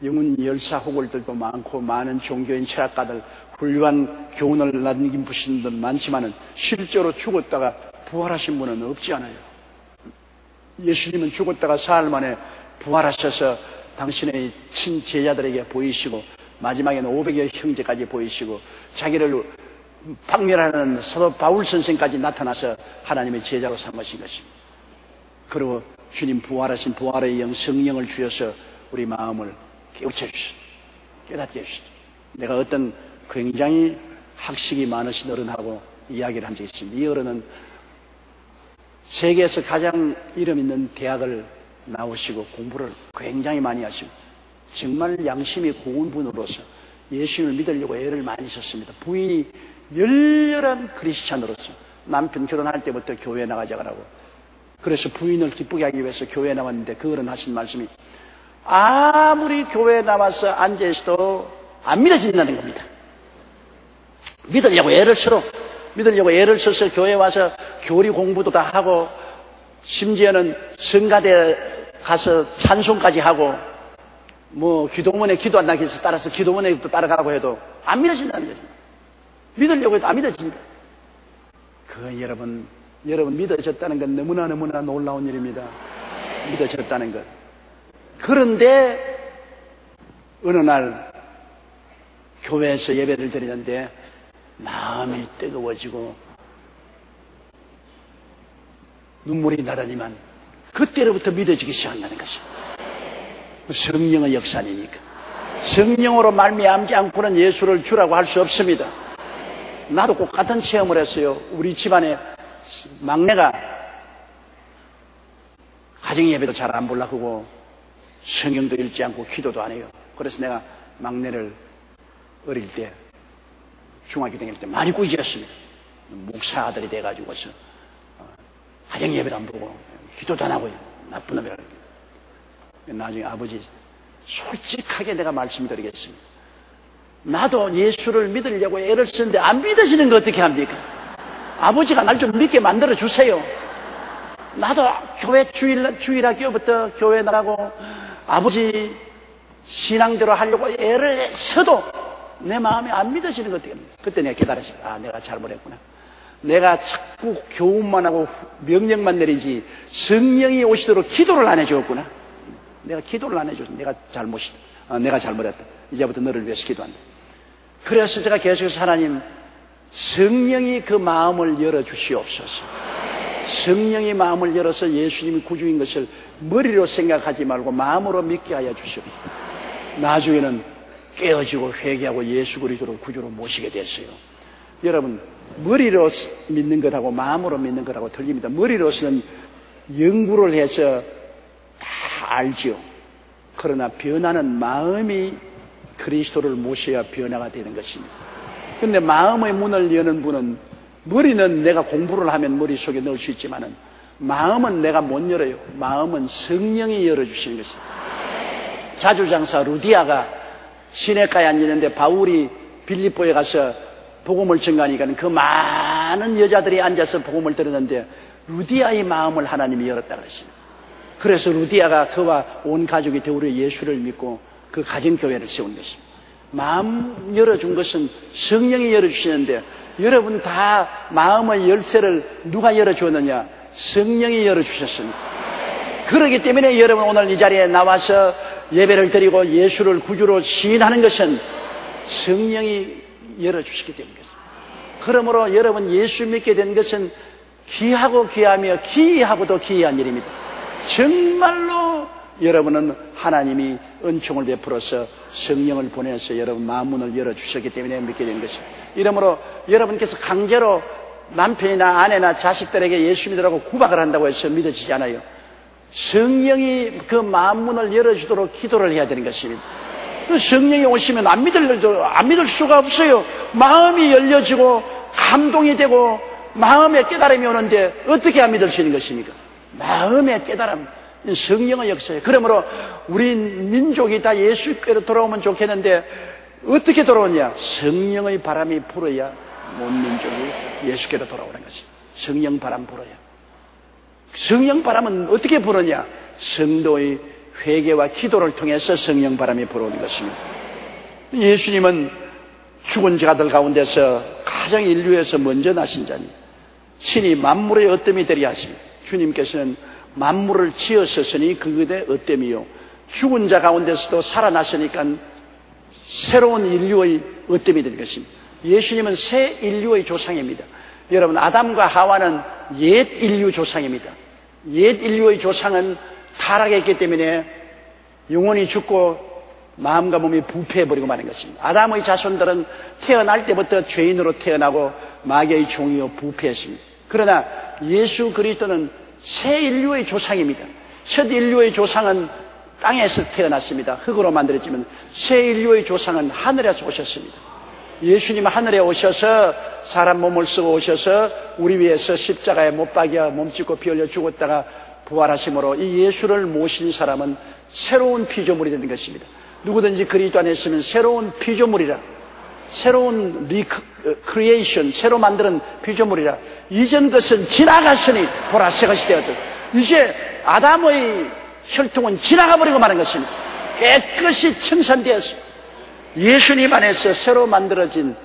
Speaker 1: 영혼 열사 호걸들도 많고 많은 종교인 철학가들 훌륭한 교훈을 남긴 분들 많지만은 실제로 죽었다가 부활하신 분은 없지 않아요. 예수님은 죽었다가 사흘 만에 부활하셔서 당신의 친제자들에게 보이시고 마지막에는 500여 형제까지 보이시고 자기를 박멸하는 사도 바울 선생까지 나타나서 하나님의 제자로 삼으신 것입니다. 그리고 주님 부활하신 부활의 영 성령을 주셔서 우리 마음을 깨우쳐 주시죠. 깨닫게 해주시죠. 내가 어떤 굉장히 학식이 많으신 어른하고 이야기를 한 적이 있습니다. 이 어른은 세계에서 가장 이름 있는 대학을 나오시고 공부를 굉장히 많이 하시고 정말 양심이 고운 분으로서 예수님을 믿으려고 애를 많이 썼습니다. 부인이 열렬한 크리스찬으로서 남편 결혼할 때부터 교회에 나가자 그러고 그래서 부인을 기쁘게 하기 위해서 교회에 나왔는데 그 어른 하신 말씀이 아무리 교회에 나와서 앉아있어도 안 믿어진다는 겁니다. 믿으려고 애를 써서 교회에 와서 교리 공부도 다 하고 심지어는 성가대 가서 찬송까지 하고 뭐 기도원에 기도한다고 해서 따라서 기도원에 또 따라가고 해도 안 믿어진다는 거죠. 믿으려고 해도 안 믿어진다. 그 여러분 믿어졌다는 건 너무나 놀라운 일입니다. 믿어졌다는 것. 그런데 어느 날 교회에서 예배를 드리는데 마음이 뜨거워지고 눈물이 나더니만 그때로부터 믿어지기 시작한다는 것입니다. 성령의 역사니까. 성령으로 말미암지 않고는 예수를 주라고 할 수 없습니다. 나도 꼭 같은 체험을 했어요. 우리 집안에 막내가 가정예배도 잘 안 보려고 성경도 읽지 않고 기도도 안 해요. 그래서 내가 막내를 어릴 때 중학교 다닐 때 많이 꾸짖었습니다. 목사 아들이 돼가지고서 가정예배도 안 보고 기도도 안 하고 나쁜 놈이라. 나중에 아버지 솔직하게 내가 말씀드리겠습니다. 나도 예수를 믿으려고 애를 쓰는데 안 믿으시는 거 어떻게 합니까? 아버지가 날 좀 믿게 만들어 주세요. 나도 교회 주일학교부터 교회 나가고 아버지 신앙대로 하려고 애를 써도 내 마음에 안 믿어지는 거 어떻게 합니까? 그때 내가 깨달았습니다. 내가 잘못했구나. 내가 자꾸 교훈만 하고 명령만 내리지 성령이 오시도록 기도를 안 해주었구나. 내가 기도를 안 해줬어. 내가 잘못이다. 내가 잘못했다. 이제부터 너를 위해서 기도한다. 그래서 제가 계속해서 하나님 성령이 그 마음을 열어주시옵소서. 성령이 마음을 열어서 예수님이 구주인 것을 머리로 생각하지 말고 마음으로 믿게 하여 주시옵소서. 나중에는 깨어지고 회개하고 예수 그리스도를 구주로 모시게 됐어요. 여러분 머리로 믿는 것하고 마음으로 믿는 것하고 틀립니다. 머리로서는 연구를 해서 다 알죠. 그러나 변화는 마음이 그리스도를 모셔야 변화가 되는 것입니다. 그런데 마음의 문을 여는 분은 머리는 내가 공부를 하면 머릿속에 넣을 수 있지만은 마음은 내가 못 열어요. 마음은 성령이 열어주시는 것입니다. 자주장사 루디아가 시내가에 앉았는데 바울이 빌립보에 가서 복음을 전가하니까 그 많은 여자들이 앉아서 복음을 들었는데 루디아의 마음을 하나님이 열었다 그랬습니다. 그래서 루디아가 그와 온 가족이 되우려 예수를 믿고 그 가정교회를 세운 것입니다. 마음 열어준 것은 성령이 열어주시는데 여러분 다 마음의 열쇠를 누가 열어주었느냐? 성령이 열어주셨습니다. 그렇기 때문에 여러분 오늘 이 자리에 나와서 예배를 드리고 예수를 구주로 시인하는 것은 성령이 열어주시기 때문입니다. 그러므로 여러분 예수 믿게 된 것은 귀하고 귀하며 기이하고도 기이한 일입니다. 정말로 여러분은 하나님이 은총을 베풀어서 성령을 보내서 여러분 마음문을 열어주셨기 때문에 믿게 되는 것입니다. 이러므로 여러분께서 강제로 남편이나 아내나 자식들에게 예수 믿으라고 구박을 한다고 해서 믿어지지 않아요. 성령이 그 마음문을 열어주도록 기도를 해야 되는 것입니다. 성령이 오시면 안 믿을 수가 없어요. 마음이 열려지고 감동이 되고 마음의 깨달음이 오는데 어떻게 안 믿을 수 있는 것입니까? 마음의 깨달음, 성령의 역사예요. 그러므로 우리 민족이 다 예수께로 돌아오면 좋겠는데 어떻게 돌아오냐? 성령의 바람이 불어야 온 민족이 예수께로 돌아오는 것입니다. 성령 바람 불어야. 성령 바람은 어떻게 불어냐? 성도의 회개와 기도를 통해서 성령 바람이 불어오는 것입니다. 예수님은 죽은 자들 가운데서 가장 인류에서 먼저 나신 자니 친히 만물의 어뜸이 되려 하십니다. 주님께서는 만물을 지으셨으니 그것의 어뜸이요, 죽은 자 가운데서도 살아나시니까 새로운 인류의 어뜸이 될 것입니다. 예수님은 새 인류의 조상입니다. 여러분, 아담과 하와는 옛 인류 조상입니다. 옛 인류의 조상은 타락했기 때문에 영혼이 죽고 마음과 몸이 부패해버리고 마는 것입니다. 아담의 자손들은 태어날 때부터 죄인으로 태어나고 마귀의 종이요 부패했습니다. 그러나 예수 그리스도는 새 인류의 조상입니다. 첫 인류의 조상은 땅에서 태어났습니다. 흙으로 만들어지면 새 인류의 조상은 하늘에서 오셨습니다. 예수님은 하늘에 오셔서 사람 몸을 쓰고 오셔서 우리 위해서 십자가에 못 박여 몸짓고 피 흘려 죽었다가 부활하심으로 이 예수를 모신 사람은 새로운 피조물이 되는 것입니다. 누구든지 그리스도 안에 있으면 새로운 피조물이라, 새로운 리크리에이션, 새로 만드는 피조물이라. 이전 것은 지나갔으니 보라 새 것이 되었다. 이제 아담의 혈통은 지나가 버리고 마는 것입니다. 깨끗이 청산되었어. 예수님 안에서 새로 만들어진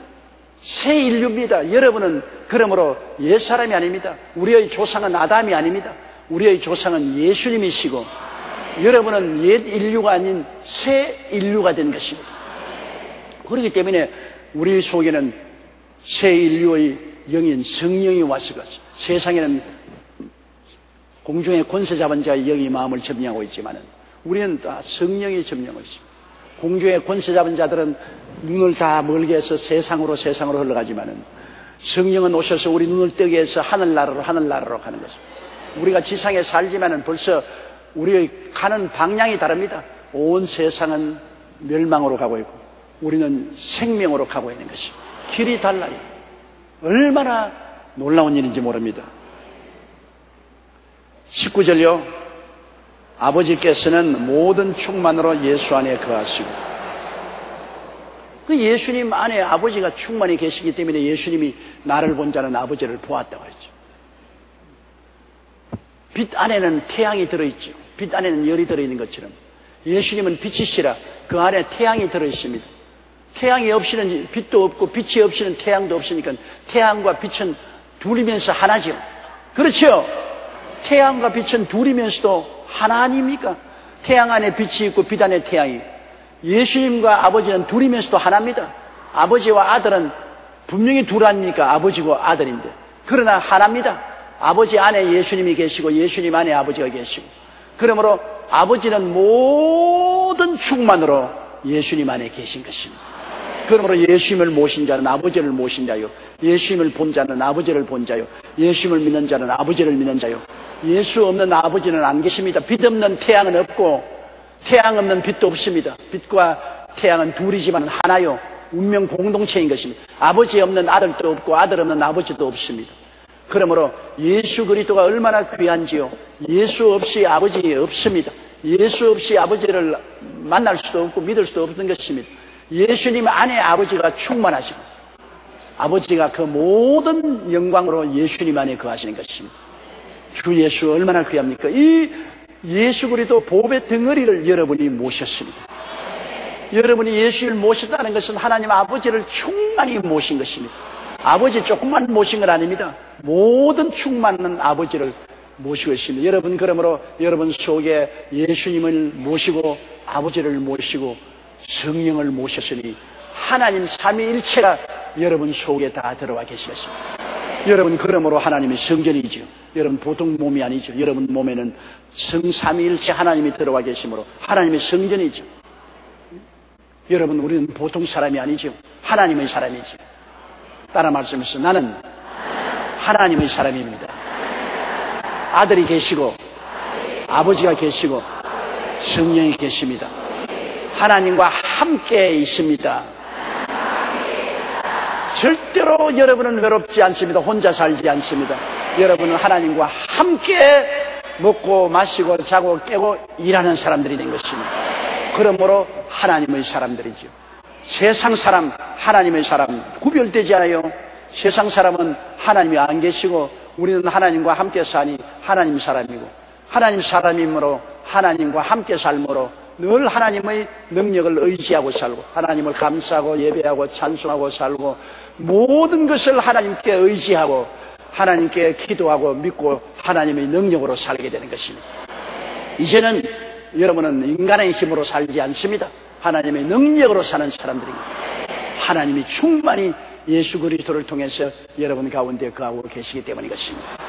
Speaker 1: 새 인류입니다. 여러분은 그러므로 옛사람이 아닙니다. 우리의 조상은 아담이 아닙니다. 우리의 조상은 예수님이시고 여러분은 옛 인류가 아닌 새 인류가 된 것입니다. 그렇기 때문에 우리 속에는 새 인류의 영인 성령이 와서 세상에는 공중의 권세 잡은 자의 영이 마음을 점령하고 있지만 우리는 다 성령이 점령하고 있습니다. 공중의 권세 잡은 자들은 눈을 다 멀게 해서 세상으로 흘러가지만 성령은 오셔서 우리 눈을 뜨게 해서 하늘나라로 가는 것입니다. 우리가 지상에 살지만 벌써 우리의 가는 방향이 다릅니다. 온 세상은 멸망으로 가고 있고 우리는 생명으로 가고 있는 것입니다. 길이 달라요. 얼마나 놀라운 일인지 모릅니다. 19절요. 아버지께서는 모든 충만으로 예수 안에 거하시고, 그 예수님 안에 아버지가 충만히 계시기 때문에 예수님이 나를 본 자는 아버지를 보았다고 했죠. 빛 안에는 태양이 들어있죠. 빛 안에는 열이 들어있는 것처럼 예수님은 빛이시라 그 안에 태양이 들어있습니다. 태양이 없이는 빛도 없고 빛이 없이는 태양도 없으니까 태양과 빛은 둘이면서 하나죠. 그렇죠? 태양과 빛은 둘이면서도 하나 아닙니까? 태양 안에 빛이 있고 빛 안에 태양이. 예수님과 아버지는 둘이면서도 하나입니다. 아버지와 아들은 분명히 둘 아닙니까? 아버지고 아들인데. 그러나 하나입니다. 아버지 안에 예수님이 계시고 예수님 안에 아버지가 계시고. 그러므로 아버지는 모든 충만으로 예수님 안에 계신 것입니다. 그러므로 예수님을 모신 자는 아버지를 모신 자요, 예수님을 본 자는 아버지를 본 자요, 예수님을 믿는 자는 아버지를 믿는 자요. 예수 없는 아버지는 안 계십니다. 빛 없는 태양은 없고 태양 없는 빛도 없습니다. 빛과 태양은 둘이지만 하나요, 운명 공동체인 것입니다. 아버지 없는 아들도 없고 아들 없는 아버지도 없습니다. 그러므로 예수 그리스도가 얼마나 귀한지요. 예수 없이 아버지 없습니다. 예수 없이 아버지를 만날 수도 없고 믿을 수도 없는 것입니다. 예수님 안에 아버지가 충만하시고 아버지가 그 모든 영광으로 예수님 안에 거하시는 것입니다. 주 예수 얼마나 귀합니까? 이 예수 그리스도 보배 덩어리를 여러분이 모셨습니다. 여러분이 예수를 모셨다는 것은 하나님 아버지를 충만히 모신 것입니다. 아버지 조금만 모신 건 아닙니다. 모든 충만한 아버지를 모시고 있습니다. 여러분, 그러므로 여러분 속에 예수님을 모시고 아버지를 모시고 성령을 모셨으니 하나님 삼위일체가 여러분 속에 다 들어와 계시겠습니다. 여러분, 그러므로 하나님의 성전이죠. 여러분, 보통 몸이 아니죠. 여러분 몸에는 성삼위일체 하나님이 들어와 계시므로 하나님의 성전이죠. 여러분, 우리는 보통 사람이 아니죠. 하나님의 사람이죠. 따라 말씀하시죠. 나는 하나님의 사람입니다. 아들이 계시고 아버지가 계시고 성령이 계십니다. 하나님과 함께 있습니다. 절대로 여러분은 외롭지 않습니다. 혼자 살지 않습니다. 여러분은 하나님과 함께 먹고 마시고 자고 깨고 일하는 사람들이 된 것입니다. 그러므로 하나님의 사람들이죠. 세상 사람, 하나님의 사람 구별되지 않아요. 세상 사람은 하나님이 안 계시고 우리는 하나님과 함께 사니 하나님 사람이고, 하나님 사람이므로 하나님과 함께 살므로 늘 하나님의 능력을 의지하고 살고 하나님을 감사하고 예배하고 찬송하고 살고 모든 것을 하나님께 의지하고 하나님께 기도하고 믿고 하나님의 능력으로 살게 되는 것입니다. 이제는 여러분은 인간의 힘으로 살지 않습니다. 하나님의 능력으로 사는 사람들입니다. 하나님이 충만히 예수 그리스도를 통해서 여러분 가운데 거하고 계시기 때문인 것입니다.